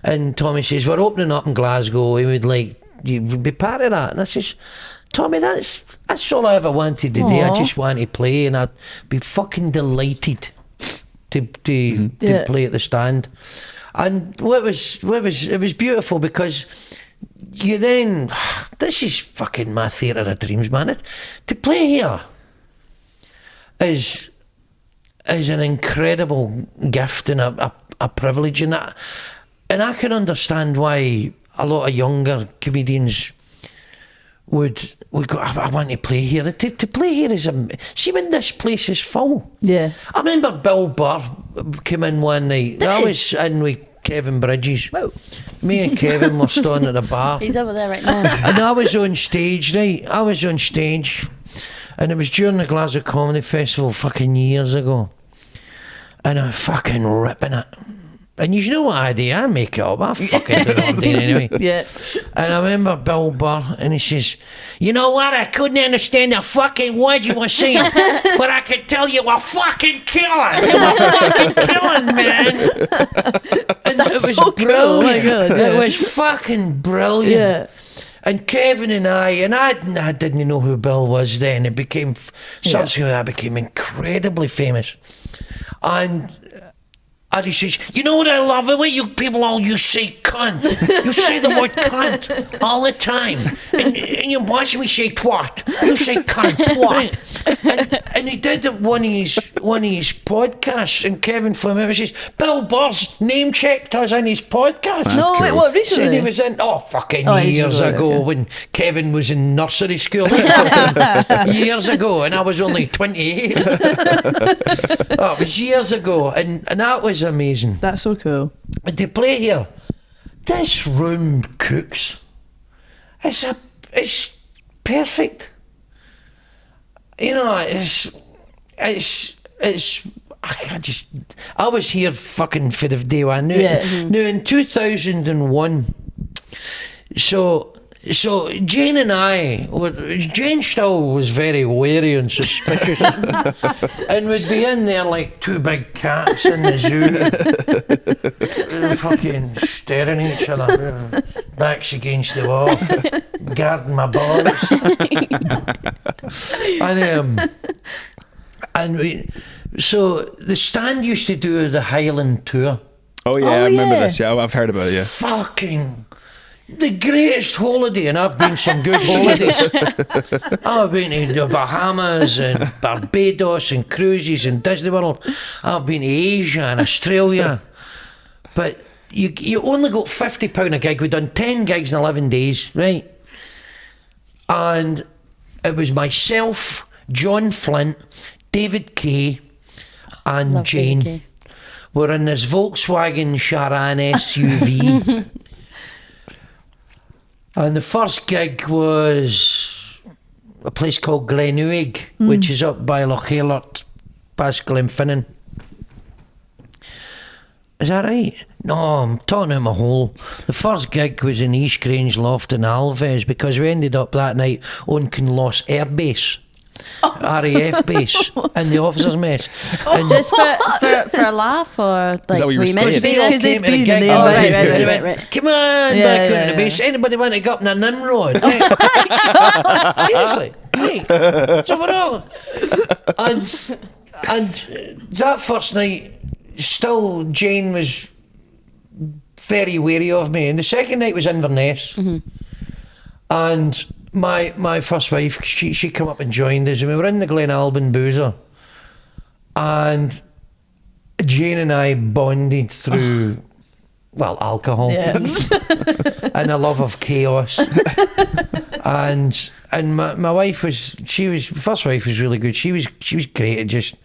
And Tommy says, we're opening up in Glasgow, we would like you would be part of that. And I says, Tommy, that's all I ever wanted to do. I just want to play, and I'd be fucking delighted to play at the stand. And it was beautiful, because you then, this is fucking my theatre of dreams, man. To play here is an incredible gift and a privilege, and I can understand why a lot of younger comedians would go, I want to play here. To play here is see when this place is full. Yeah. I remember Bill Burr came in one night. I was in with Kevin Bridges. Whoa. Me and Kevin were standing at a bar. He's over there right now. And I was on stage, right? I was on stage, and it was during the Glasgow Comedy Festival fucking years ago. And I'm fucking ripping it. And you know what I do? I make it up. I fucking do it all day anyway. Yeah. And I remember Bill Burr, and he says, you know what? I couldn't understand a fucking word you were saying, but I could tell you were fucking killing. You were fucking killing, man. And it was so cool. brilliant. Oh my God, yeah. It was fucking brilliant. Yeah. And Kevin and I didn't know who Bill was then. It became, subsequently I became incredibly famous. And he says, you know what I love about you people, all you say cunt. You say the word cunt all the time. And you watch me say twat. You say cunt. Twat. And he did it one of his podcasts, and Kevin from him says, Bill Burr's name checked us in his podcast. That's No, cool. wait, what, recently? Said he was in, fucking ages years ago, ago, okay. when Kevin was in nursery school. Years ago, and I was only 28. It was years ago, and that was amazing. That's so cool. And to play here, this room cooks. It's perfect. I was here fucking for the day one. Now in 2001, so Jane and Jane still was very wary and suspicious, and we'd be in there like two big cats in the zoo, fucking staring at each other, backs against the wall, guarding my balls, so the stand used to do the Highland tour. Oh yeah, I remember this. Yeah, I've heard about it. Yeah. Fucking the greatest holiday, and I've been some good holidays. I've been to the Bahamas and Barbados and cruises and Disney World. I've been to Asia and Australia. But you only got £50 a gig. We'd done 10 gigs in 11 days, right? And it was myself, John Flint, David Kay, and Love Jane. David Kay. We're in this Volkswagen Charan SUV. And the first gig was a place called Glenouig, which is up by Lochaelart, past Glenfinnan. Is that right? No, I'm talking out my hole. The first gig was in East Grange Loft in Alves because we ended up that night on Kinloss Air Base. RAF base in the officers' mess. And Just for a laugh, or like that where you were were you meant to staying? be they all there? Because they'd came to the been gig. and they Oh, invited right, you. right, Right, right. right. Come on, Yeah, back yeah, out of the yeah. base. Anybody want to go up in a Nimrod? Seriously. Right. So we're all... And that first night, still Jane was very wary of me. And the second night was Inverness. And my first wife, she came up and joined us, and we were in the Glenalbyn Boozer, and Jane and I bonded through alcohol Yeah. and a love of chaos. and my wife was first wife was really good. She was great at just,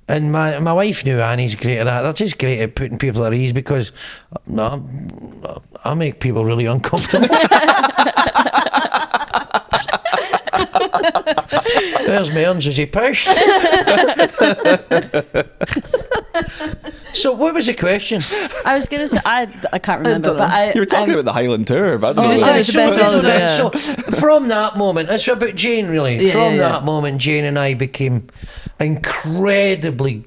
and my wife knew Annie's great at that. They're just great at putting people at ease because I make people really uncomfortable. There's Mearns as he pushed. So what was the question? I was gonna say I can't remember, don't but know. I You were talking about the Highland tour, but I don't Oh, know. yeah. it's the best holiday, yeah. So from that moment, it's about Jane really. Yeah, From yeah, that moment, Jane and I became incredibly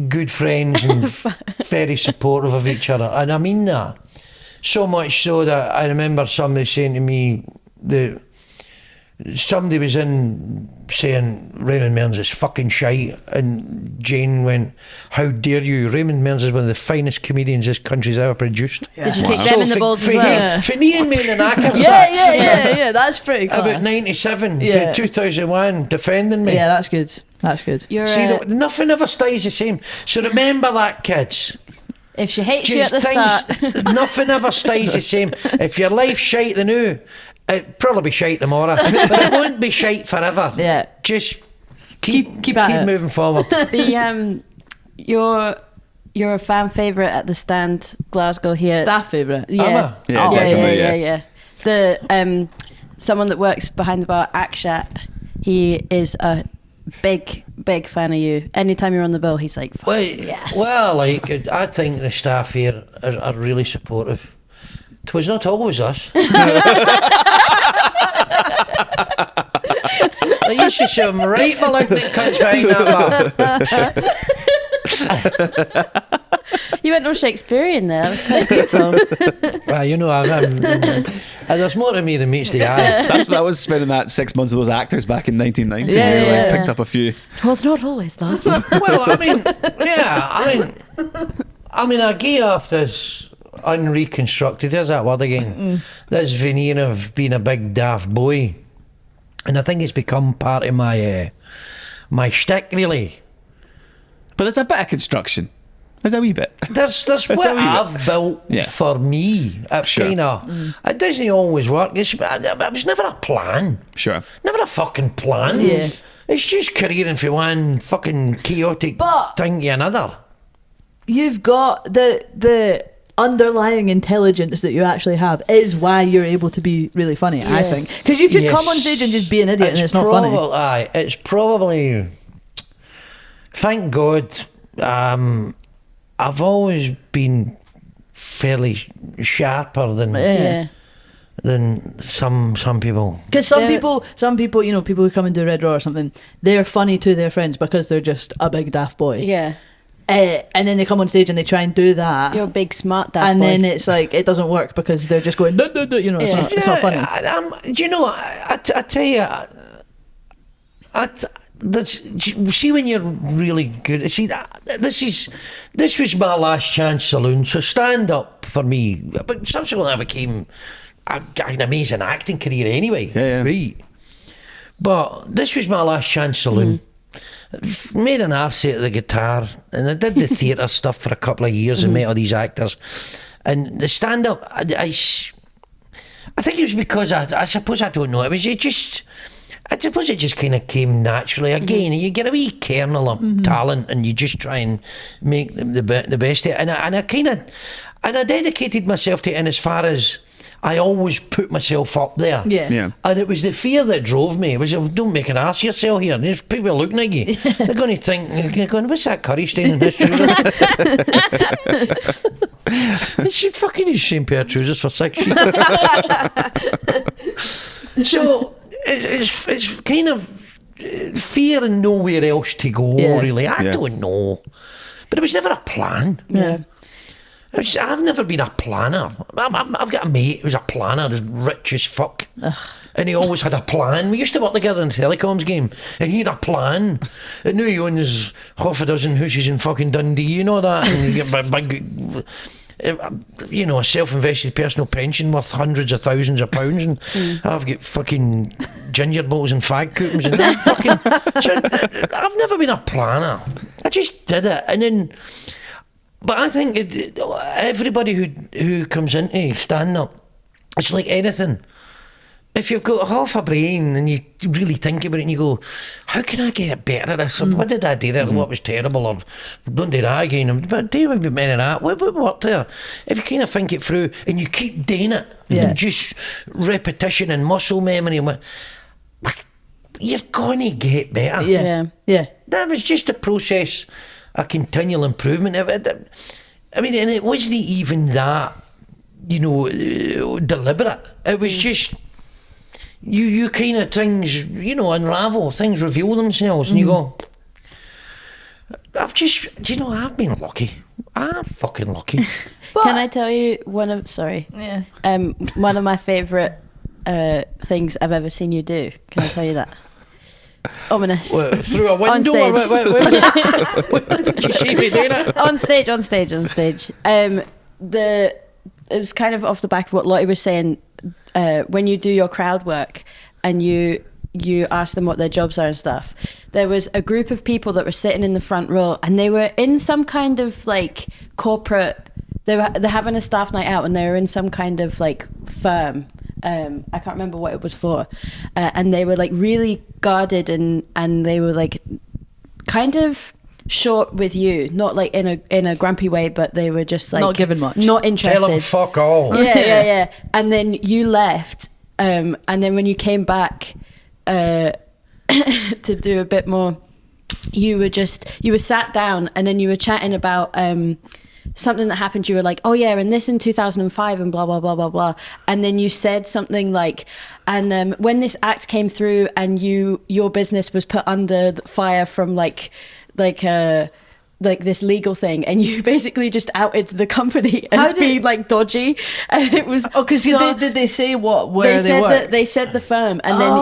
good friends and very supportive of each other. And I mean that. So much so that I remember somebody saying to me that somebody was in saying Raymond Mearns is fucking shite, and Jane went, "How dare you? Raymond Mearns is one of the finest comedians this country's ever produced." did you kick them in the balls as well? For me and me in the knacker Yeah, that's pretty cool. about 97 Yeah. to 2001 defending me. Yeah, that's good. That's good. You're See, nothing ever stays the same. So remember that, kids. if she hates you at the Things- start, nothing ever stays the same. If your life's shite the now, it'll probably be shite tomorrow, but it won't be shite forever. Yeah. Just Keep at it. moving forward. the you're a fan favourite at the Stand Glasgow here. Staff favourite. Yeah. Am I? Yeah, Oh, definitely, yeah. The someone that works behind the bar, Akshat, he is a big fan of you. Anytime you're on the bill, he's like, "Fuck, Well, yes." like I think the staff here are really supportive. It was not always us. I used to see them right malignant cunts behind that bar. You went on Shakespearean there. That was quite beautiful. Well, you know, there's more to me than meets the eye. I was spending that 6 months with those actors back in 1990. Yeah, you know, yeah. picked up a few. Was not always thus. Well, I mean, I gave off this unreconstructed, there's that word again, this veneer of being a big daft boy. And I think it's become part of my shtick, really. But there's a bit of construction. There's a wee bit. There's what a wee bit. I've built Yeah. for me. It's Sure. kind of, it doesn't always work. It was never a plan. Sure. Never a fucking plan. Yeah. It's just careering from one fucking chaotic But- thing to another. You've got the underlying intelligence that you actually have is why you're able to be really funny, I think. Because you could come on stage and just be an idiot and it's not funny. Aye, it's probably, thank God, I've always been fairly sharper than Yeah. than some people. Because some people, you know, people who come and do Red Raw or something, they're funny to their friends because they're just a big daft boy. Yeah. And then they come on stage and they try and do that. You're a big smart dad and boy. then it's like, it doesn't work because they're just going, duh, duh, duh, you know, Yeah. it's not funny. Do you know? I tell you, see when you're really good. See this was my last chance saloon. So stand up for me. But subsequently, I became an amazing acting career anyway. Yeah. Right. But this was my last chance saloon. Made an arse out of the guitar, and I did the theatre stuff for a couple of years and met all these actors. And the stand up, I think it was because I suppose I don't know. It just I suppose it just kind of came naturally. Again, you get a wee kernel of talent, and you just try and make the best of it. And I dedicated myself to it, in as far as I always put myself up there. Yeah. And it was the fear that drove me. It was, don't make an ass of yourself here. There's people looking at you. They're going to think, they're going, what's that curry stain in his trousers? She fucking is same pair of trousers for 6 years. So it's kind of fear and nowhere else to go, really. I don't know. But it was never a plan. Yeah. I've never been a planner. I've got a mate who's a planner, who's rich as fuck. And he always had a plan. We used to work together in the telecoms game, and he had a plan. And now he owns half a dozen houses in fucking Dundee, you know that? And you get big, you know, a self-invested personal pension worth hundreds of thousands of pounds, and I've got fucking ginger balls and fag coupons, and I've never been a planner. I just did it, and then. But I think everybody who comes into stand-up, it's like anything. If you've got half a brain and you really think about it and you go, how can I get it better at this? What did I do there? What was terrible? Or don't do that again. But do a bit of that. What worked there? If you kind of think it through and you keep doing it, and just repetition and muscle memory, you're going to get better. Yeah. That was just a process. A continual improvement. I mean, and it wasn't even that, you know, deliberate. It was just you kind of things, you know, unravel, things reveal themselves, and you go, I've been lucky. I'm fucking lucky. Can I tell you one of my favourite things I've ever seen you do? Can I tell you that? Ominous. What, through a window? What did you see me doing it? On stage. It was kind of off the back of what Lottie was saying. When you do your crowd work and you ask them what their jobs are and stuff, there was a group of people that were sitting in the front row, and they were in some kind of like corporate. They're having a staff night out, and they were in some kind of like firm. I can't remember what it was for, and they were like really guarded, and they were like kind of short with you, not like in a grumpy way, but they were just like not given much, not interested. Tell them fuck all. Yeah. And then you left, and then when you came back to do a bit more, you were sat down, and then you were chatting about something that happened. You were like, oh yeah, and this in 2005 and blah blah blah blah blah, and then you said something like, and when this act came through and your business was put under fire from like this legal thing, and you basically just outed the company as being like dodgy, and it was because did they say where they were? That they said the firm, and then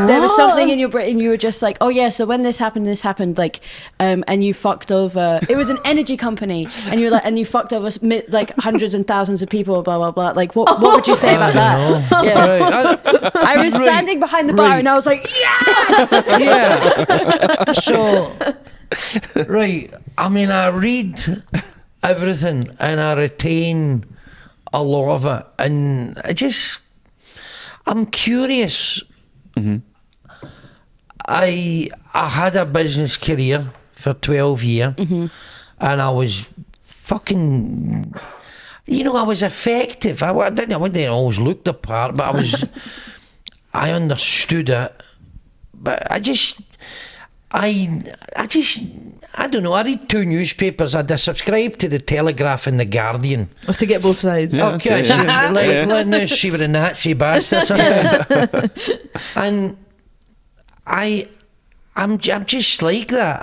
there was something in your brain, you were just like, oh yeah, so when this happened, like, and you fucked over. It was an energy company, and you were like, and you fucked over like hundreds and thousands of people, blah blah blah. Like, what would you say about that? Yeah, I was standing behind the bar, and I was like, yes, yeah. So. Right, I mean, I read everything and I retain a lot of it, and I'm curious. I had a business career for 12 years, and I was fucking, you know, I was effective. I wouldn't always look the part, but I understood it. But I don't know. I read 2 newspapers. I subscribe to the Telegraph and the Guardian. To get both sides. Yeah, okay, let me see what the Nazi bastards are doing. And I'm just like that.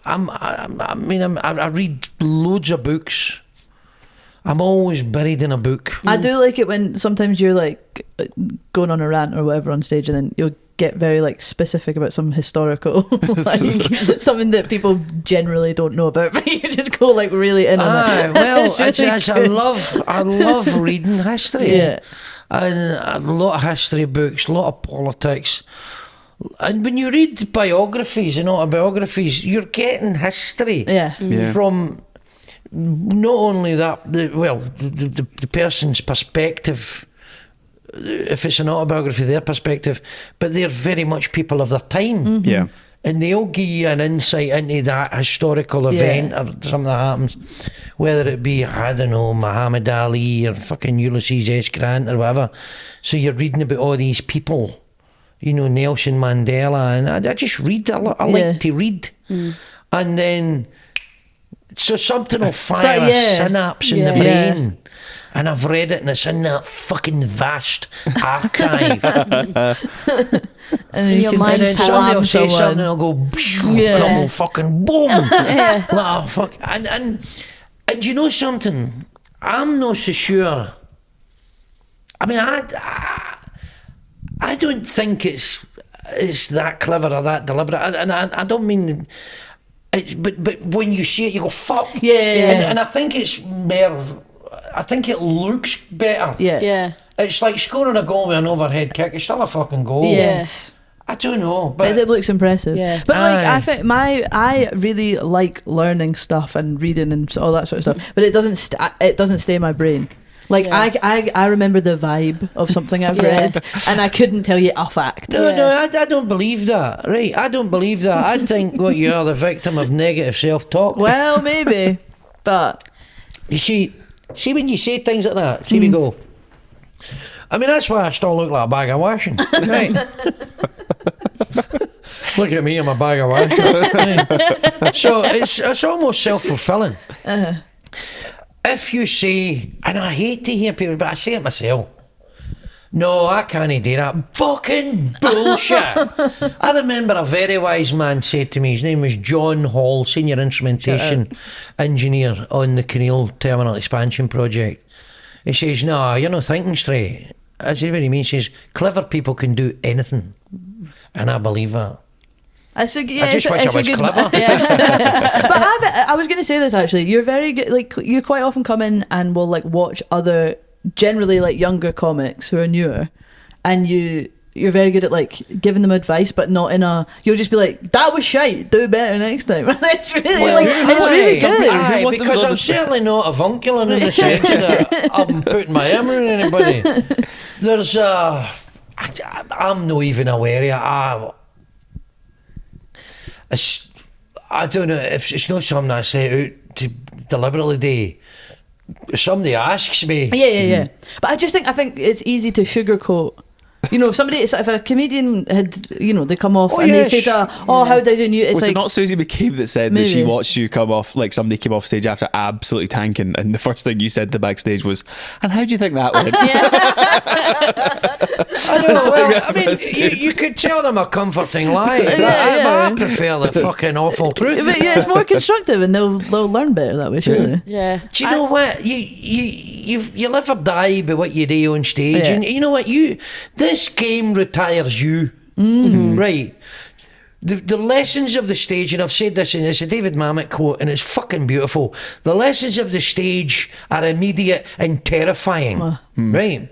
I read loads of books. I'm always buried in a book. I do like it when sometimes you're like going on a rant or whatever on stage, and then you'll get very like specific about some historical like something that people generally don't know about, but you just go like really in on it. Well, I love reading history. Yeah. And a lot of history books, a lot of politics. And when you read biographies and autobiographies, you're getting history from not only the person's perspective if it's an autobiography, their perspective, but they're very much people of their time. Yeah. And they'll give you an insight into that historical event or something that happens, whether it be, I don't know, Muhammad Ali or fucking Ulysses S. Grant or whatever. So you're reading about all these people, you know, Nelson Mandela, and I just read. I like to read. And then, so something will fire a synapse in the brain. And I've read it, and it's in that fucking vast archive. And your mind then somebody will say someone. something, and I'll go, and I'll go fucking boom. Like, oh, fuck. And you know something? I'm not so sure. I mean, I don't think it's that clever or that deliberate. And I don't mean... But when you see it, you go, fuck. And I think it's more... I think it looks better. Yeah. It's like scoring a goal with an overhead kick. It's still a fucking goal. Yes. I don't know, but it looks impressive. Yeah. But like, Aye. I think I really like learning stuff and reading and all that sort of stuff. But it doesn't stay in my brain. Like I remember the vibe of something I've read, and I couldn't tell you a fact. No, I don't believe that. Right, I don't believe that. I think what you are the victim of negative self-talk. Well, maybe, but You see when you say things like that, see we go. I mean, that's why I still look like a bag of washing. Right. Look at me, I'm a bag of washing. Right. So it's almost self-fulfilling. If you say, and I hate to hear people, but I say it myself, no, I can't do that. Fucking bullshit. I remember a very wise man said to me, his name was John Hall, senior instrumentation engineer on the Kinneil Terminal Expansion Project. He says, no, you're not thinking straight. I said, what do you mean? He says, clever people can do anything. And I believe that. I just wish it's I a was good- clever. Yes. But I was going to say this actually. You're very good. Like you quite often come in and will like watch other, generally like younger comics who are newer, and you're very good at like giving them advice, but not in a. You'll just be like, "That was shite. Do better next time." It's really it's really good. Aye, because I'm certainly not avuncular in the sense that I'm putting my hammer in anybody. There's I'm not even aware of I don't know if it's not something I say out to deliberately do. If somebody asks me, Yeah. But I think it's easy to sugarcoat. You know, if a comedian had, they come off and yes. they say to her, how did I do? It's Was like, it not Susie McCabe that said that she Maybe. watched you come off, like somebody came off stage after absolutely tanking, and the first thing you said to backstage was, and how do you think that went? I know, well, I mean, you could tell them a comforting lie, but I prefer the fucking awful truth. But yeah, it's more constructive and they'll learn better that way, surely. Yeah. Do you know what? You live or die by what you do on stage, Yeah. and you know what? This game retires you, right? The lessons of the stage, and I've said this, and it's a David Mamet quote, and it's fucking beautiful. The lessons of the stage are immediate and terrifying, right?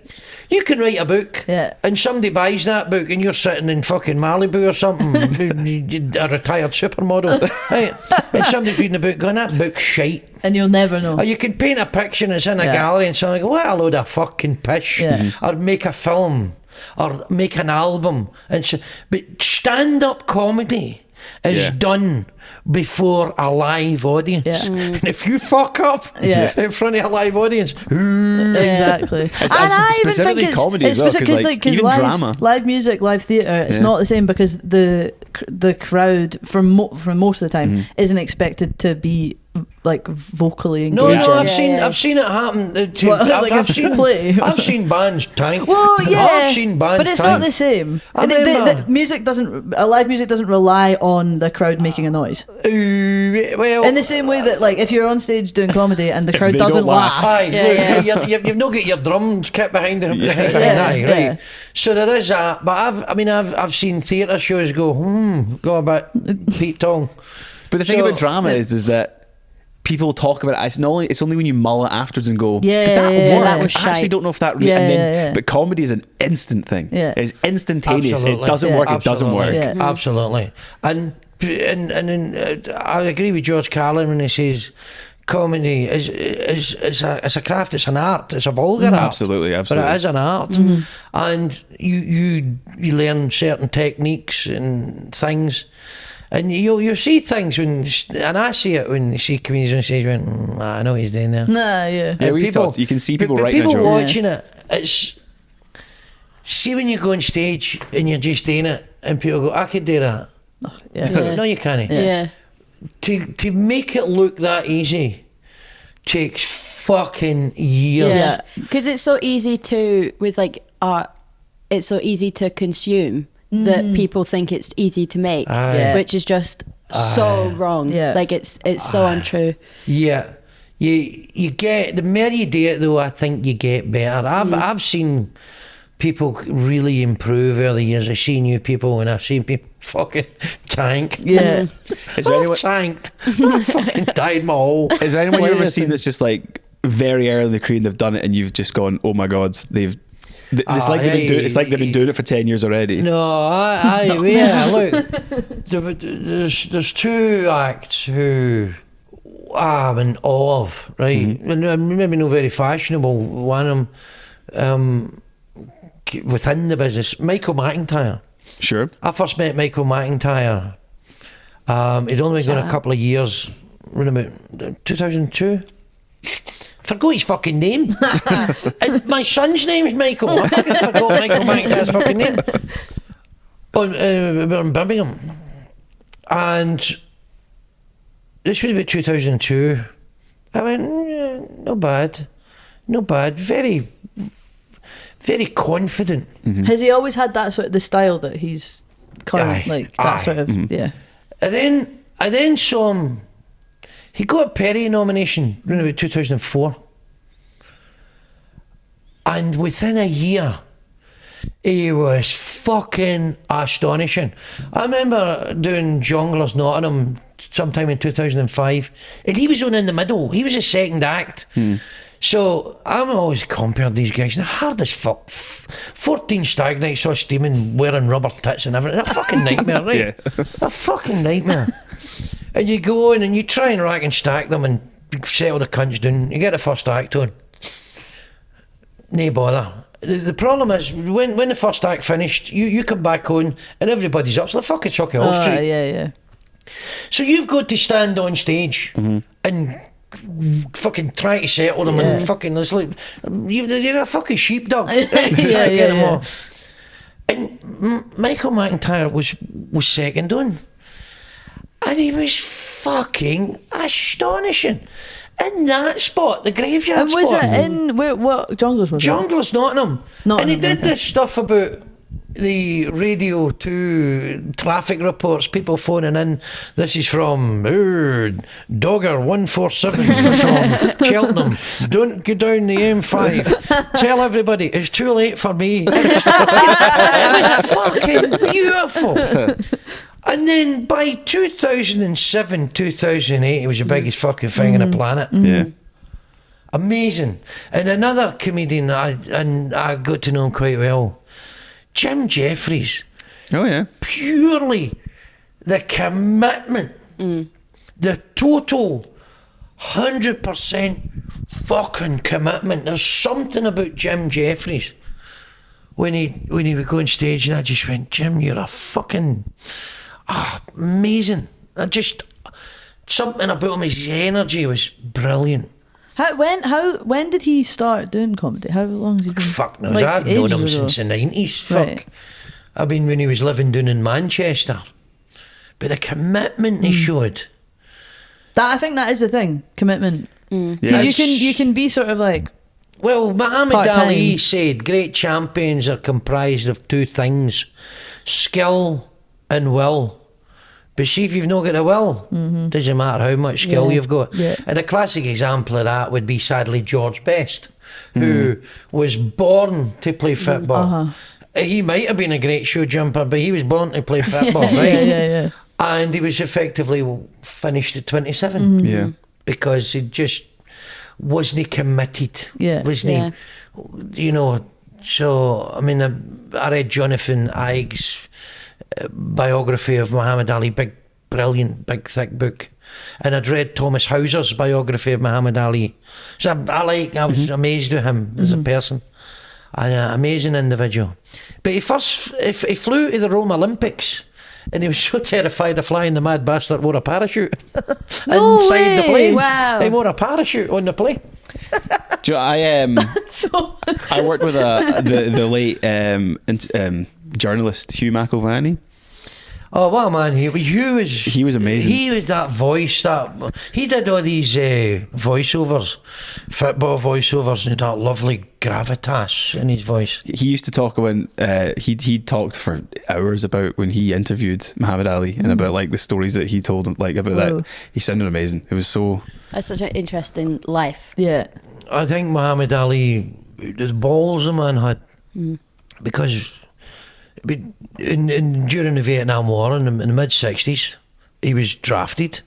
You can write a book, and somebody buys that book, and you're sitting in fucking Malibu or something, a retired supermodel, right? And somebody's reading a book, going, that book's shite. And you'll never know. Or you can paint a picture and it's in a gallery, and someone go, what a load of fucking pish. Yeah. Or make a film, or make an album. And so, but stand-up comedy is done before a live audience. Yeah. And if you fuck up in front of a live audience, Exactly. Specifically comedy as well, 'cause, like, even drama. live music, live theatre, it's not the same because the crowd for most of the time isn't expected to be like vocally engaged. No, I've seen it happen. I've seen bands tank. Well, yeah, I've seen bands but it's tank. not the same. I And remember- live music doesn't rely on the crowd making a noise. Well, In the same way that, like, if you're on stage doing comedy and the crowd they don't doesn't laugh. laugh, You've not got your drums kit behind them. Right. Yeah. So there is that. But I've seen theatre shows go a bit Pete Tong. But the thing So- about drama is that people talk about it. It's only when you mull it afterwards and go, Yeah, did that yeah, work? that was I actually shite. don't know if that. Yeah, and then, yeah. But comedy is an instant thing. Yeah. It's instantaneous. Absolutely. It doesn't work. It doesn't work. Absolutely. Yeah. Absolutely. And I agree with George Carlin when he says comedy is a craft. It's an art. It's a vulgar art. Absolutely. But it is an art, and you learn certain techniques and things, and you see things and I see it when you see comedians on stage. I know what he's doing there. Nah, yeah. Yeah, we've talked. You can see people writing a people joke. watching it. It's see when you go on stage and you're just doing it, and people go, "I could do that." Yeah. No, you can't. Yeah. To make it look that easy takes fucking years. Yeah, because it's so easy to, with like art, it's so easy to consume that people think it's easy to make, Aye. which is just so wrong. Yeah. Like it's so untrue. Yeah. You get, the more you do it though, I think you get better. I've seen people really improve over the years. I've seen new people and I've seen people fucking tank. Yeah. Is there anyone? Tanked. I fucking died my hole. Is there anyone you've ever seen that's just like very early in the career and they've done it and you've just gone, oh my god, it's like they've been doing it for 10 years already. No, yeah, look, there's two acts who I'm in awe of, right? And maybe not very fashionable. One of them within the business, Michael McIntyre. Sure. I first met Michael McIntyre. He'd only been gone a couple of years, around about 2002. Forgot his fucking name. And my son's name is Michael. I fucking forgot Michael McIntyre's fucking name. We were in Birmingham. And this was about 2002. I went, not bad. Very, very confident. Has he always had that sort of the style that he's current, Aye. like that Aye. sort of yeah? And I then saw him. He got a Perry nomination around about 2004. And within a year, he was fucking astonishing. I remember doing Jongleurs Nottingham sometime in 2005, and he was on in the middle. He was a second act. So I'm always compared these gigs. They're hard as fuck. 14 stag nights, saw steaming, wearing rubber tits and everything. A fucking nightmare, right? Yeah. A fucking nightmare. And you go in and you try and rack and stack them and settle the cunts down. You get the first act on. No bother. The problem is when the first act finished, you come back on and everybody's up. It's like fucking Chucky Hall Street. Yeah. So you've got to stand on stage and fucking try to settle them and fucking, it's like you're a fucking sheepdog. Get them all. And Michael McIntyre was second on, and he was fucking astonishing in that spot, the graveyard And was spot. it in what Jongleurs was it? Jongleurs Nottingham. And he did this stuff about the Radio 2 traffic reports, people phoning in. This is from Dogger 147 from Cheltenham. Don't go down the M5. Tell everybody it's too late for me. It was fucking beautiful. And then by 2007, 2008, it was the biggest fucking thing on the planet. Yeah. Amazing. And another comedian, I got to know him quite well, Jim Jeffries. Oh yeah. Purely the commitment, the total 100% fucking commitment. There's something about Jim Jeffries when he would go on stage, and I just went, Jim, you're a fucking amazing. Something about him, his energy was brilliant. When did he start doing comedy? How long has he been? Fuck knows. Like I've known him ages ago. since the 90s. Fuck. Right. I mean, when he was living down in Manchester. But the commitment he showed. I think that is the thing, commitment. Yeah. Because you can be sort of like Well, Muhammad Part-time. Ali said great champions are comprised of two things: skill and will. But see, if you've not got the will, doesn't matter how much skill you've got. Yeah. And a classic example of that would be, sadly, George Best, who was born to play football. He might have been a great show jumper, but he was born to play football, right? Yeah. And he was effectively finished at 27 Yeah. because he just wasn't committed. Yeah. Wasn't he? You know, so, I mean, I read Jonathan Ive's biography of Muhammad Ali, brilliant, big, thick book. and I'd read Thomas Hauser's biography of Muhammad Ali. So I was amazed with him as a person. An amazing individual. But he flew to the Rome Olympics, and he was so terrified of flying, the mad bastard wore a parachute inside the plane. Wow. He wore a parachute on the plane. Do you know, I worked with the late journalist Hugh McIlvanney. Oh, what a man. He was amazing. He was that voice. He did all these voiceovers, football voiceovers, and that lovely gravitas in his voice. He used to talk when he talked for hours about when he interviewed Muhammad Ali and about like the stories that he told him, like about that. He sounded amazing. It was so. That's such an interesting life. Yeah. I think Muhammad Ali, the balls the man had, because during the Vietnam War in the mid-60s, he was drafted.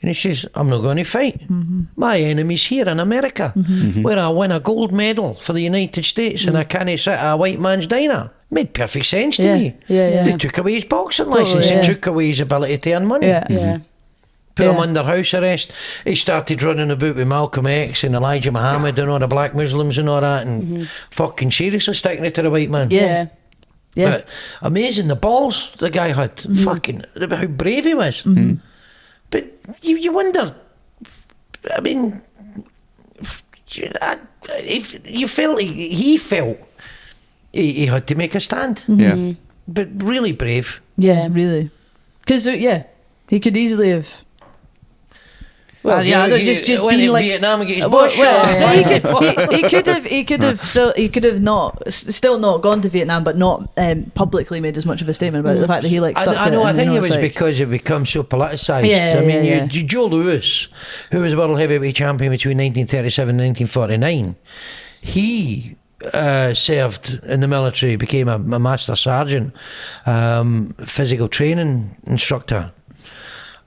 And he says, I'm not going to fight. My enemy's here in America, where I win a gold medal for the United States and I can't sit at a white man's diner. Made perfect sense to me. Yeah. They took away his boxing licence. They took away his ability to earn money. Yeah. Put him under house arrest. He started running about with Malcolm X and Elijah Muhammad and all the black Muslims and all that, and fucking seriously sticking it to the white man. Yeah. But amazing, the balls the guy had. Fucking, how brave he was. But you wonder, I mean, if you felt he felt he had to make a stand. Yeah. But really brave. Yeah, really. Because, he could easily have. Well, just went being to like Vietnam and get his well, butt shot. he could have still not gone to Vietnam, but not publicly made as much of a statement about it, the fact that he like stuck I to know. it. I think it was like, because it become so politicised. Yeah, I mean, yeah. Joe Louis, who was world heavyweight champion between 1937 and 1949, he served in the military, became a master sergeant, physical training instructor.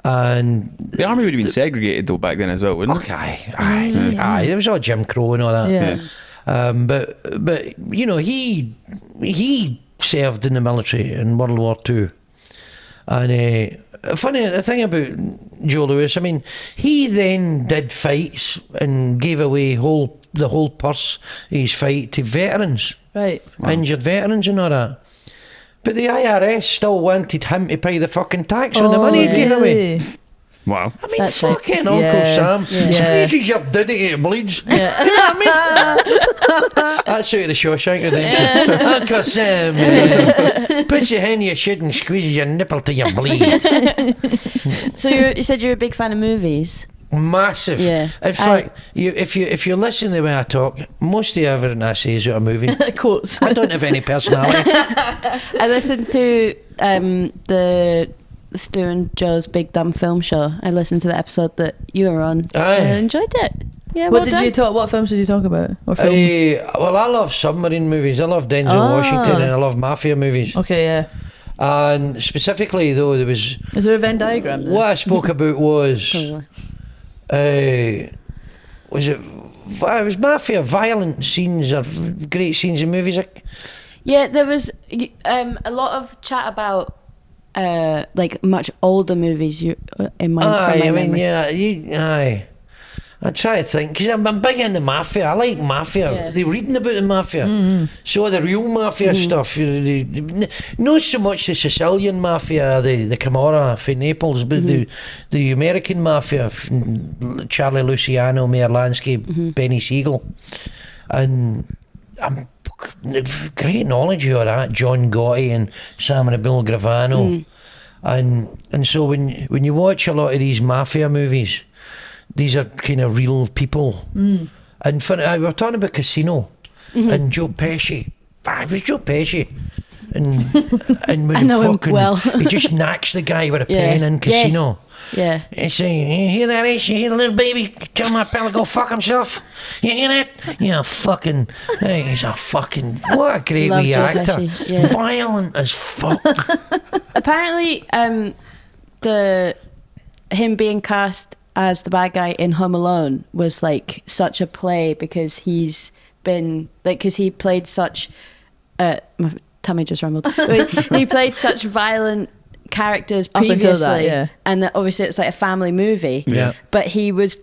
And The army would have been segregated though back then as well, wouldn't it? okay, aye, there was all Jim Crow and all that. Yeah. But you know, he served in the military in World War II, and funny thing about Joe Louis, I mean, he then did fights and gave away the whole purse of his fight to veterans, Right. injured veterans and all that. But the IRS still wanted him to pay the fucking tax on the money he'd given away. really? Wow. I mean, That's fucking right. Uncle Yeah. Sam Yeah. squeezes your diddy till it bleeds. Yeah. That's out of the Shawshank Redemption. Uncle Sam puts your hand in your shit and squeezes your nipple till you bleed. So you said you're a big fan of movies. Massive. Yeah. In fact, if you listen to the way I talk, most of everything I say is out of a movie. Quotes. I don't have any personality. I listened to the Stu and Joe's Big Dumb Film Show. I listened to the episode that you were on. Aye. And I enjoyed it. Yeah, What well did done. you talk? What films did you talk about? Or film? Well, I love submarine movies. I love Denzel Washington and I love mafia movies. Okay, yeah. And specifically, though, there was... Is there a Venn diagram there? What I spoke about was... Probably. Was it mafia violent scenes or great scenes in movies? Yeah, there was a lot of chat about like much older movies. In my Aye, I mean, memory. aye. I try to think because I'm big into mafia. I like mafia. Yeah. They're reading about the mafia, so the real mafia stuff. Not so much the Sicilian mafia, the Camorra from Naples, but the American mafia, Charlie Luciano, Mayor Lansky, Benny Siegel, and I'm great knowledge of all that. John Gotti and Samuel Bill Gravano, and so when you watch a lot of these mafia movies, these are kind of real people. And we were talking about Casino and Joe Pesci. It was Joe Pesci. And when I know him well. he just knacks the guy with a pen in Casino. Yeah. He's saying, you hear that, Ace? You hear the little baby tell my pal to go fuck himself? You hear that? Yeah, fucking... Hey, he's a fucking... What a great Love wee Joe actor. Pesci, yeah. Violent as fuck. Apparently, him being cast as the bad guy in Home Alone was like such a play because he's been like because he played such my tummy just rumbled. He played such violent characters Up until that, previously, yeah. and that obviously it's like a family movie. Yeah. But he was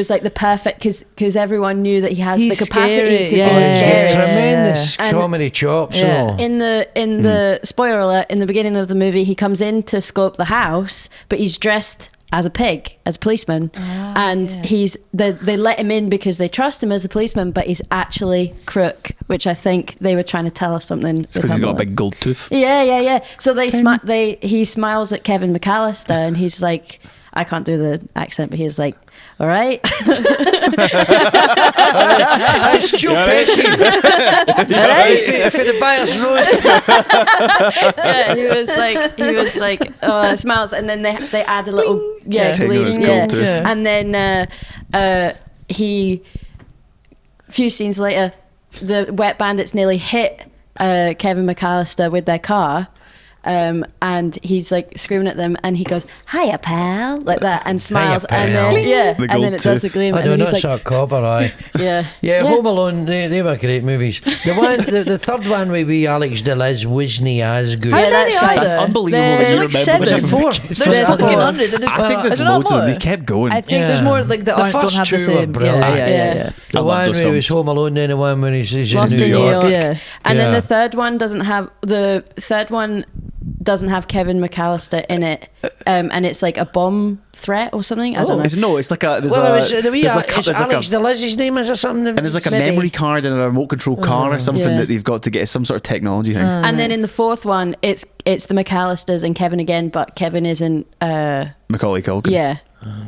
like the perfect because everyone knew that he has He's the capacity scary, to yeah. be He's got scary. tremendous And- comedy chops. Yeah. and all. In the spoiler alert, in the beginning of the movie, he comes in to scope the house, but he's dressed as a pig, as a policeman, and they let him in because they trust him as a policeman, but he's actually crook, which I think they were trying to tell us something. Because he's got a big gold tooth. Yeah. So he smiles at Kevin McAllister, and he's like, I can't do the accent, but he's like, all right. It's Joe Pesci. For the Buyers Road. Yeah, he was like, oh, smiles, and then they add a little Tingle gleam, his gold tooth. Yeah. and then a few scenes later, the Wet Bandits nearly hit Kevin McAllister with their car. And he's like screaming at them, and he goes, "Hiya, pal," like that, and smiles, pal. and then The and gold then it does the tooth. gleam, I and don't then know, he's it's like, a copper eye. yeah, Yeah, Home Alone, they were great movies. The third one with wee Alex DeLiz wasn't as good. How Yeah, many that's are right. That's there? unbelievable There's that you like remember seven. them. Four. There's There's fucking four. hundreds. I think there's is there not loads of them. more? They kept going. I think there's more like that The aren't, don't first have the two were same. brilliant. Yeah. The I love one those where he was films. Home Alone, then the one when he's Lost in New York. Yeah. And then Yeah. the third one doesn't have Kevin McAllister in it, and it's like a bomb threat or something. I don't know. It's like a. There's Well, a, it was the wee there's like, it's there's like Alex a, DeLiz's name is or something. and there's like a Maybe. memory card and a remote control car or something Yeah. that they've got to get some sort of technology thing. And then in the fourth one, it's the McAllisters and Kevin again, but Kevin isn't. Macaulay Culkin. Yeah,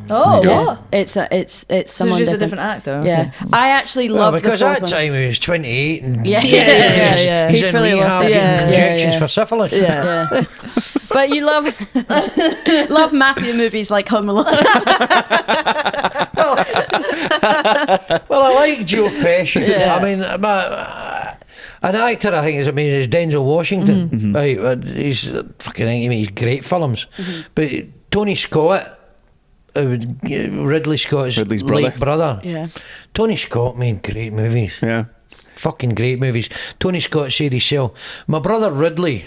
Oh, Yeah. what? it's So someone it's just different. a different actor. Yeah, I actually Well, love because the that fourth one. time he was 28 and Yeah. he's He'd in fully lost rehab it. getting Yeah. injections Yeah. for syphilis. Yeah. Yeah. But you love mafia movies like Home Alone. Well, I like Joe Pesci. Yeah. I mean, an actor I think is amazing is Denzel Washington. Mm-hmm. Right, he's fucking. I mean, he's great films. But Tony Scott, Ridley Scott's Ridley's late brother. Yeah. Tony Scott made great movies. Yeah. Fucking great movies. Tony Scott said himself, my brother Ridley,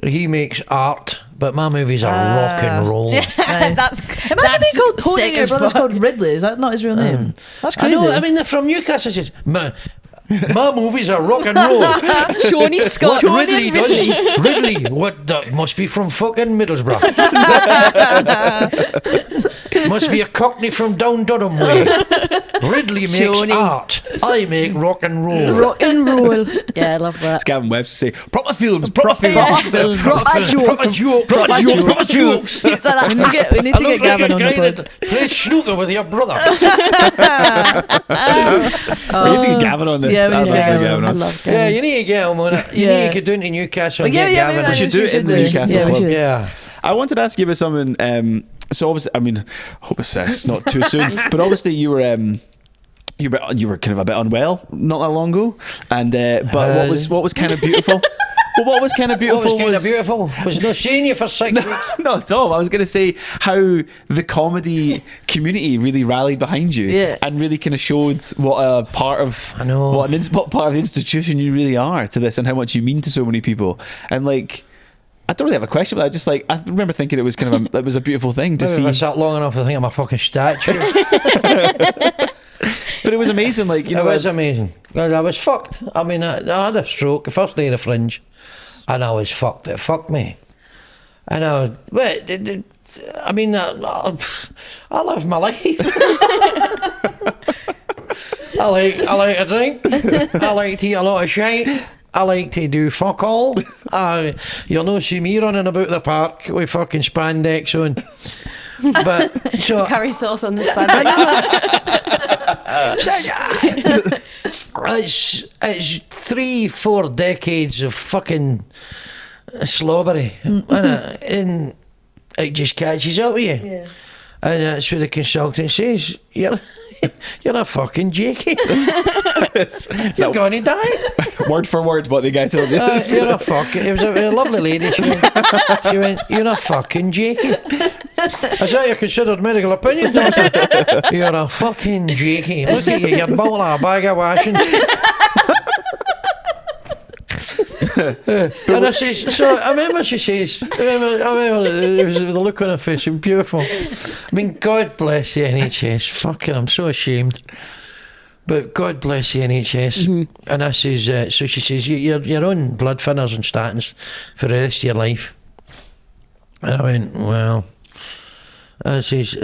he makes art, but my movies are rock and roll. Nice. That's Imagine being called Tony sick and your as brother's fuck. called Ridley. Is that not his real name? That's I crazy. know, I mean, they're from Newcastle. Says, my movies are rock and roll. Tony Scott. What Ridley does? Ridley, what? That must be from fucking Middlesbrough. Must be a cockney from down Durham way. Ridley makes Tony. art. I make rock and roll. Rock and roll. Yeah, I love that. It's Gavin Webster say proper films, proper films. films. Proper joke. Proper joke. Proper joke. Proper jokes. we need to get I Gavin look on like a the guy pod. that plays snooker with your brother. We need to get Gavin on this. Yeah, we I'd need to like get to Gavin get Gavin I on. love Yeah, Gavin. you need to get him on it. You Yeah. need to get down to Newcastle and Yeah, get yeah, Gavin yeah, on. We should do it in the do. Newcastle Yeah, we Club. should. Yeah. I wanted to ask you about something. So obviously, I mean, I hope it's not too soon, but obviously you were kind of a bit unwell not that long ago, and but what was kind of beautiful? Well, what was kind of beautiful What was kind of beautiful was not seeing you for 6 weeks. Not at all. I was going to say how the comedy community really rallied behind you, Yeah. and really kind of showed what a part of I know. what part of the institution you really are to this, and how much you mean to so many people. And like, I don't really have a question, but I remember thinking it was kind of it was a beautiful thing to Maybe see. if I sat long enough to think I'm a fucking statue. But it was amazing, like It was amazing. 'Cause I was fucked. I mean, I had a stroke the first day of the Fringe, and I was fucked. It fucked me. And I was, I mean, I live my life. I like to drink. I like to eat a lot of shite. I like to do fuck all. You'll not see me running about the park with fucking spandex on. But so Curry sauce on the spandex. it's 3-4 decades of fucking slobbery, and it just catches up with you. Yeah. And that's what the consultant says. You're a fucking jakey. You're going to die. word for word what the guy told you. You're a fucking. It was a lovely lady. She went, you're a fucking jakey. Is that your considered medical opinion, doctor? You're a fucking jakey. Look at you. You're built like a bag of washing. And I says, so I remember she says, I remember there was the look on her face, it was beautiful. I mean, God bless the NHS. Fucking, I'm so ashamed. But God bless the NHS. And I says, so she says, you're on blood thinners and statins for the rest of your life. And I went, well, I says,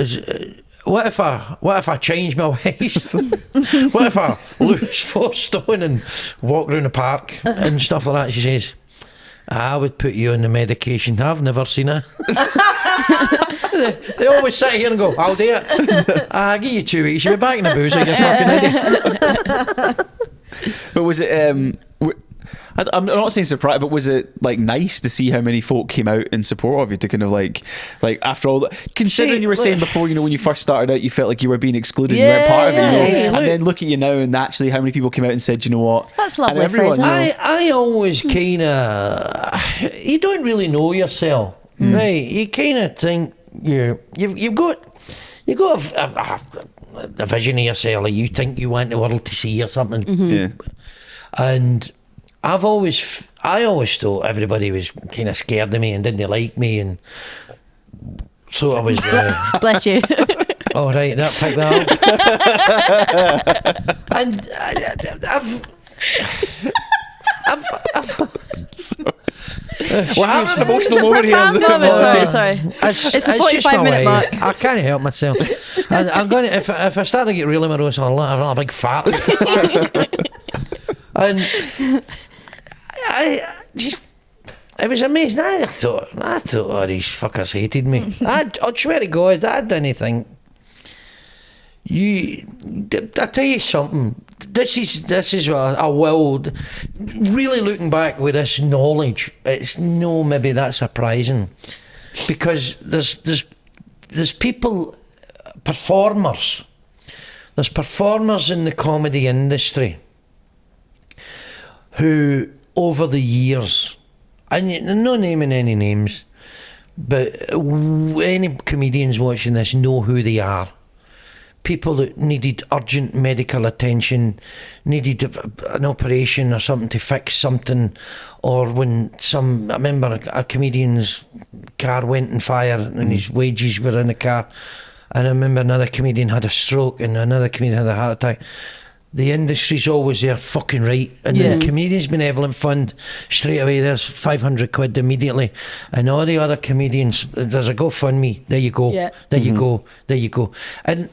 what if I change my ways? What if I lose 4 stone and walk around the park and stuff like that? She says, I would put you on the medication. I've never seen it. They always sit here and go, I'll do it. I'll give you 2 weeks. You'll be back in the booze like a fucking idiot. But was it? I'm not saying surprised, but was it like nice to see how many folk came out in support of you to kind of like after all that, considering you were saying before, you know, when you first started out, you felt like you were being excluded, you weren't part of it, you know? And then look at you now, and naturally, how many people came out and said, you know what? That's lovely. And everyone, I always kind of, you don't really know yourself, right? You kind of think you've got a vision of yourself, like you think you want the world to see or something, yeah. And I always thought everybody was kind of scared of me and didn't like me, and so I was. Bless you. All right, that picked that up. And We're having an emotional moment here. Sorry. It's the 45-minute mark. I can't help myself. I'm going to, if I start to get really morose, I'll have a big fart. And it was amazing. I thought all these fuckers hated me. I swear to God, I didn't think. I tell you something. This is what I will. Really looking back with this knowledge, it's no maybe that surprising, because there's people, performers. There's performers in the comedy industry who, over the years, and no naming any names, but any comedians watching this know who they are. People that needed urgent medical attention, needed an operation or something to fix something, or when I remember a comedian's car went on fire and his wages were in the car, and I remember another comedian had a stroke and another comedian had a heart attack. The industry's always there, fucking right. And then the Comedians Benevolent Fund, straight away, there's 500 quid immediately. And all the other comedians, there's a GoFundMe, there you go, there you go, there you go. And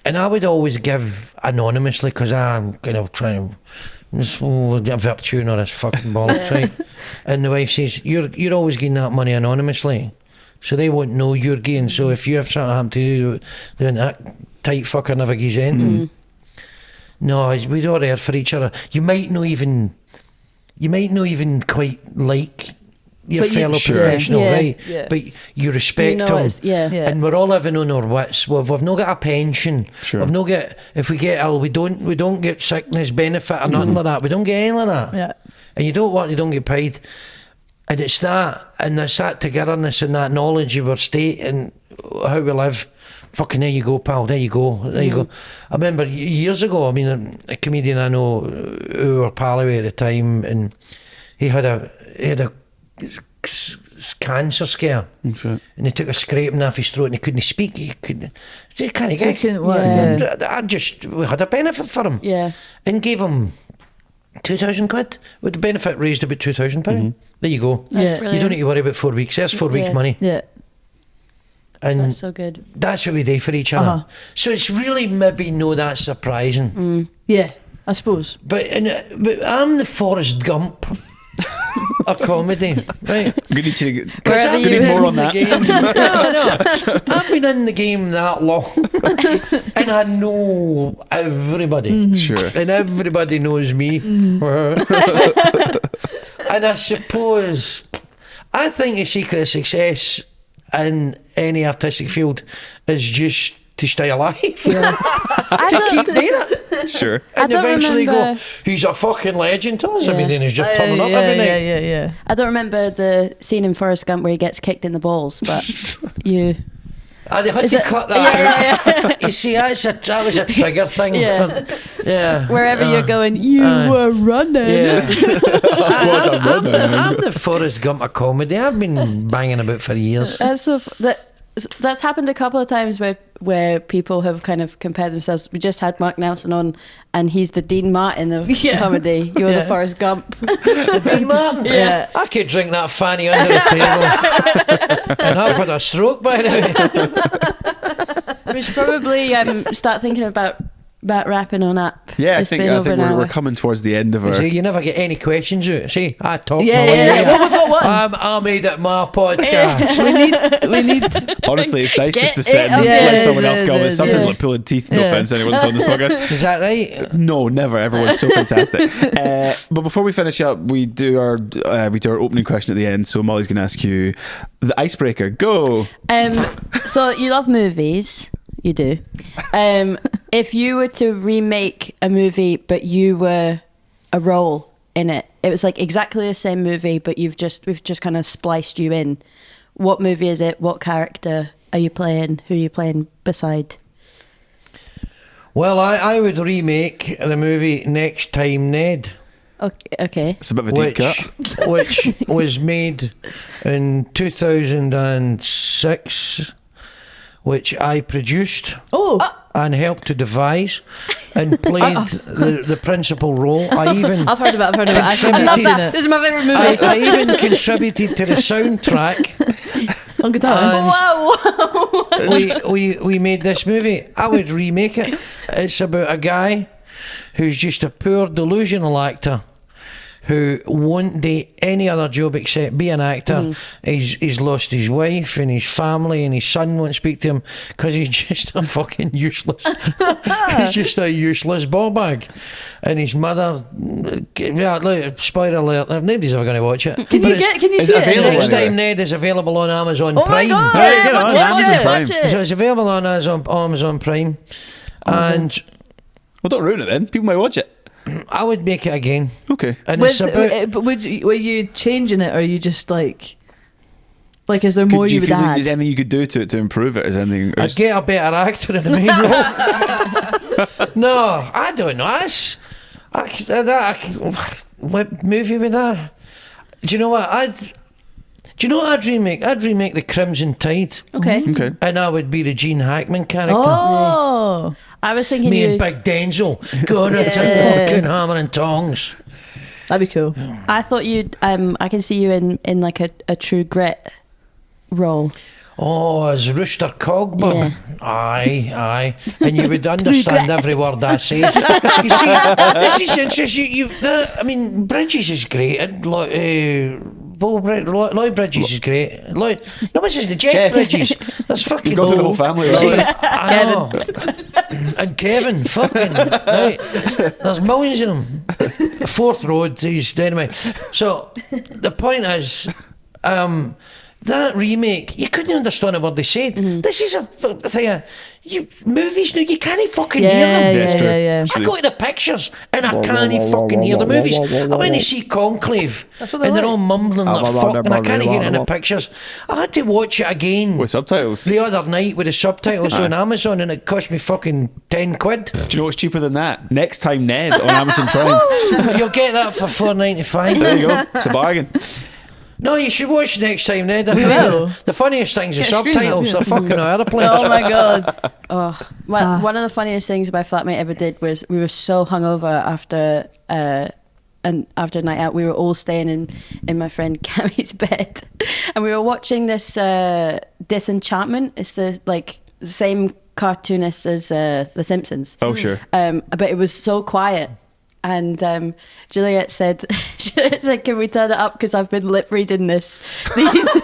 I would always give anonymously, because I'm kind of trying to virtue or this fucking bollocks, right? And the wife says, you're always getting that money anonymously, so they won't know you're getting. So if you have something happen to you, then that tight fucker never gives in. No, we're all there for each other. You might not even quite like your fellow professional, right? Yeah. But you respect them. And we're all living on our wits. We've not got a pension. We've not got, if we get ill, we don't get sickness benefit or nothing like that. We don't get anything like that. Yeah. And you don't get paid. And it's that, and it's that togetherness and that knowledge of our state and how we live. Fucking there you go, pal. There you go. There you go. I remember years ago. I mean, a comedian I know who were pal with at the time, and he had a cancer scare, and he took a scraping off his throat, and he couldn't speak. He can't get. We had a benefit for him, and gave him 2,000 quid with the benefit raised about £2,000. There you go. You don't need to worry about 4 weeks. There's 4 weeks money. And that's so good. That's what we do for each other. So it's really maybe no that surprising. Yeah, I suppose. But I'm the Forrest Gump of comedy, right? We need more on that. No. I've been in the game that long, and I know everybody. Sure. And everybody knows me. And I suppose, I think the secret of success in any artistic field is just to stay alive. To keep doing it. Sure. And eventually go, he's a fucking legend to us. I mean, then he's just turning up every night. Yeah. I don't remember the scene in Forrest Gump where he gets kicked in the balls, but you... They had to cut that out. You see, that was a trigger thing. Yeah. Wherever you're going, you were running. Yeah. running? I'm the Forrest Gump of comedy. I've been banging about for years. That's happened a couple of times where people have kind of compared themselves. We just had Mark Nelson on, and he's the Dean Martin of comedy. You're the Forrest Gump. The Dean Martin? Yeah. I could drink that fanny under the table. And I've had a stroke, by the way. We should probably start thinking about wrapping on up. Yeah, It's I been think over an hour. we're coming towards the end of our. See, you never get any questions out. See, I talk my Yeah, way yeah. out. Well, we've got one. I made it my podcast. We need. Honestly, it's nice just to Get sit it and up. let Yeah, someone it else is, go. it It's is, sometimes yeah. like pulling teeth. No Yeah. offense, anyone that's on this podcast. Is that right? No, never. Everyone's so fantastic. But before we finish up, we do our opening question at the end. So Molly's going to ask you the icebreaker. Go. So you love movies. You do. If you were to remake a movie, but you were a role in it, it was like exactly the same movie, but we've just kind of spliced you in. What movie is it? What character are you playing? Who are you playing beside? Well, I would remake the movie Next Time Ned. Okay. It's a bit of a deep cut. which was made in 2006, which I produced and helped to devise and played the principal role. I even I've heard about it. I Contributed- love that. This is my favourite movie. I even contributed to the soundtrack. On guitar. And Wow. we made this movie. I would remake it. It's about a guy who's just a poor delusional actor who won't do any other job except be an actor. He's lost his wife and his family, and his son won't speak to him because he's just a fucking useless. He's just a useless ball bag. And his mother, look, spoiler alert, nobody's ever going to watch it. Can you Is see it it? available? Next anyway? Time Ned is available on Amazon Oh my Prime. god! Hey, get on watch Amazon it, Prime. watch So it. it's available on Amazon Prime. And Well, don't ruin it then. People might watch it. I would make it again. Okay. And it's With, about... but were you changing it, or are you just like is there more Do you you would feel like add? there's anything you could do to it to improve it? Is anything? I'd get a better actor in the main role. No, I don't know. What movie would that? Do you know what? I'd remake? I'd remake The Crimson Tide. Okay. Okay. And I would be the Gene Hackman character. Oh, I was thinking Me you. and Big Denzel going into fucking hammer and tongs. that'd be cool. I thought you'd. I can see you in like a True Grit role. Oh, as Rooster Cogburn. Yeah. Aye. And you would understand every word I say. You see, this is interesting. Bridges is great. And Lloyd Bridges is great. What's his name? Jeff Bridges. That's fucking You've gone through the whole family already. I know. And Kevin, fucking right. There's millions of them. Fourth Road, he's dynamite. So the point is, that remake, you couldn't understand a word they said. This is a thing. Movies now, you can't fucking hear them. Yeah, it's true. Yeah. I go to the pictures and I can't fucking hear the movies. I went to see Conclave what and they're they're like. all mumbling like fuck and I can't hear it in the pictures. I had to watch it again With subtitles. the other night with the subtitles on Amazon, and it cost me fucking 10 quid. Do you know what's cheaper than that? Next Time Ned on Amazon Prime. You'll get that for $4.95. There you go. It's a bargain. No, you should watch Next Time Ned. will. The funniest things are Get a screen up, subtitles. yeah. They're fucking all over the place. Oh my god. Well, one of the funniest things my flatmate ever did was we were so hungover after after a night out. We were all staying in my friend Cammy's bed, and we were watching this Disenchantment. It's the same cartoonist as The Simpsons. Oh, sure. But it was so quiet. And Juliet said, "Can we turn it up? Because I've been lip reading these That's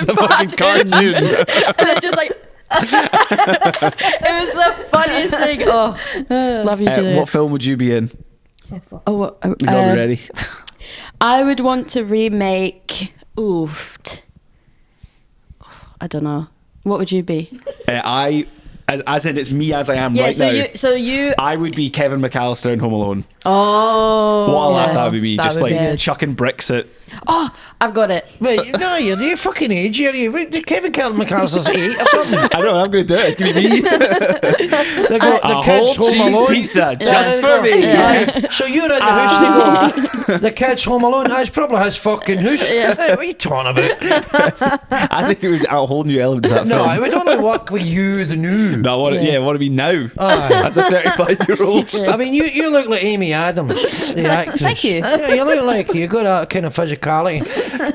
a fucking cartoon. and they're just like." It was the funniest thing. Oh, love you, Juliet. What film would you be in? Oh, You gotta be ready. I would want to remake. I don't know. What would you be? As in it's me as I am Yeah. right now. So you. I would be Kevin McAllister in Home Alone. Oh. What a laugh yeah. that would be me. That Just would like be good. chucking bricks at Oh, I've got it. Wait, no, you're fucking age. Kevin Carlton McAllister's 8 or something. I know, I'm going to do it. It's going to be me. They got the A kids whole home cheese alone. pizza just for me. Aye. So you're in the house, they go, the kid's home alone. That's probably his fucking house. Hey, what are you talking about? I think it would add a whole new element to that No, film. it would only work with you, the new. No, I want to, I want to be now. Aye. As a 35-year-old. I mean, you look like Amy Adams, the actress. Thank you. Yeah, you look like you got that kind of physicality.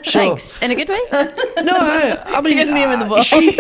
So, Thanks. In a good way? No, I mean, Getting name in the book. she,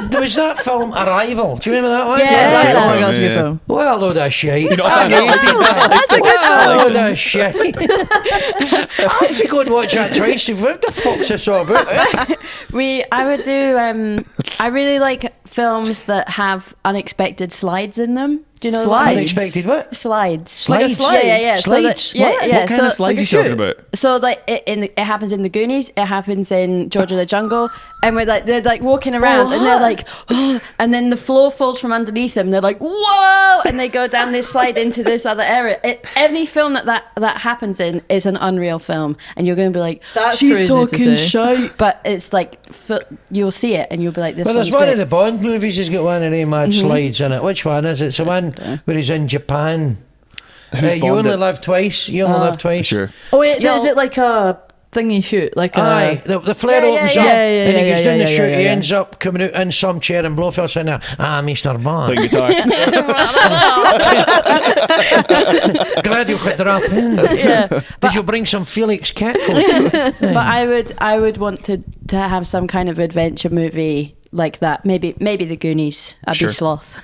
there was that film Arrival. Do you remember that one? Yeah, That's yeah. a good Yeah. film. Well, a load of shit. You know what I'm saying? That's a good Well, a film. load of shit. I had to go and watch that twice. What the fuck's this all about? I would do, I really like films that have unexpected slides in them. Do you know Slides? Unexpected what? Slides. Like a slide? Yeah. Slides? So that, What? yeah. What kind so, of slides are you talking about? So like it happens in the Goonies, it happens in George of the Jungle, and they're like walking around and they're like, oh, and then the floor falls from underneath them. They're like, whoa, and they go down this slide into this other area. Any film that happens in is an unreal film, and you're going to be like, That's she's crazy to talking say. shite, but it's like you'll see it and you'll be like, this. Well, there's one's one great. of the Bond movies has got one of them mad slides in it. Which one is it? It's the one where he's in Japan. You Bond only it? live twice. You only live twice. Sure. Oh wait, Yeah. is it like a thingy shoot? Like Aye, the flare Yeah, opens yeah, up yeah. and he Yeah, goes yeah, down the yeah, chute. yeah, He yeah. ends up coming out in some chair and Blofeld saying, Mr. Bond. Playing guitar. Glad you could drop in. Yeah, Did you bring some Felix Catfoot? but I would want to have some kind of adventure movie like that. Maybe the Goonies. I'd Sure. be Sloth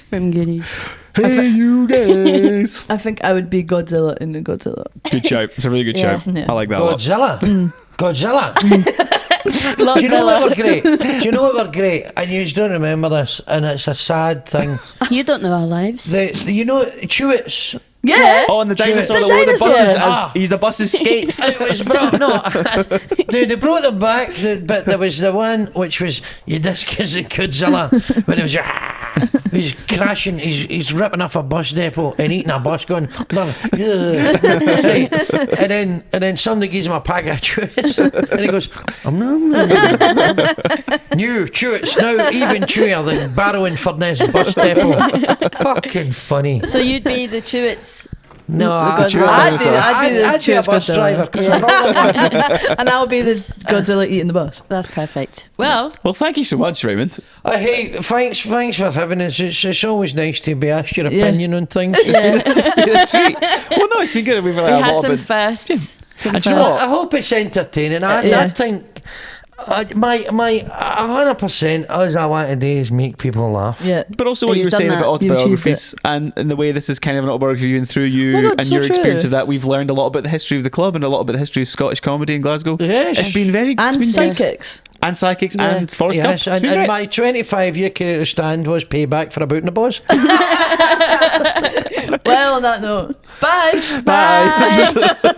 from Goonies. Hey, you guys. I think I would be Godzilla in the Godzilla. Good show. It's a really good Yeah. show. Yeah. I like that a lot. Godzilla. Godzilla. Do you know what were great? Do you know what were great? And you don't remember this, and it's a sad thing. You don't know our lives. You know, Chewits. Yeah. Oh, and the dinosaur The that wore the dinosaur. buses Ah. he's the bus's skates. It was brought they brought them back, but there was the one which was Eudychus and Godzilla, where it was he's crashing, he's ripping off a bus depot and eating a bus, going, right. and then somebody gives him a pack of Chewits, and he goes, new Chewits now even chewier than Barrow and Furness bus depot. Fucking funny. So you'd be the Chewits. No, The Chewits I'd be the I'd be a Chewits bus Godzilla. driver 'cause I'm all And I'll be the Godzilla eating the bus. That's perfect. Well, Well, thank you so much, Raymond. Hey, thanks for having us. It's always nice to be asked your Yeah. opinion on things. It's been a treat. Well, no, it's been good. We've we had a had lot some of firsts. Some And do you know firsts. what? I hope it's entertaining. I Yeah. think my 100% all I want to do is make people laugh. Yeah. But also what You've you were done saying that. about You've achieved autobiographies and in the way this is kind of an autobiography, and through you Oh my God, and so your experience true. of that, we've learned a lot about the history of the club and a lot about the history of Scottish comedy in Glasgow. Yes. It's been very it's And been psychics. and psychics Yeah. and Forrest Yes, Gump. It's been and great. my 25-year career at Stand was payback for about in the boss. Well, on that note, bye. Bye.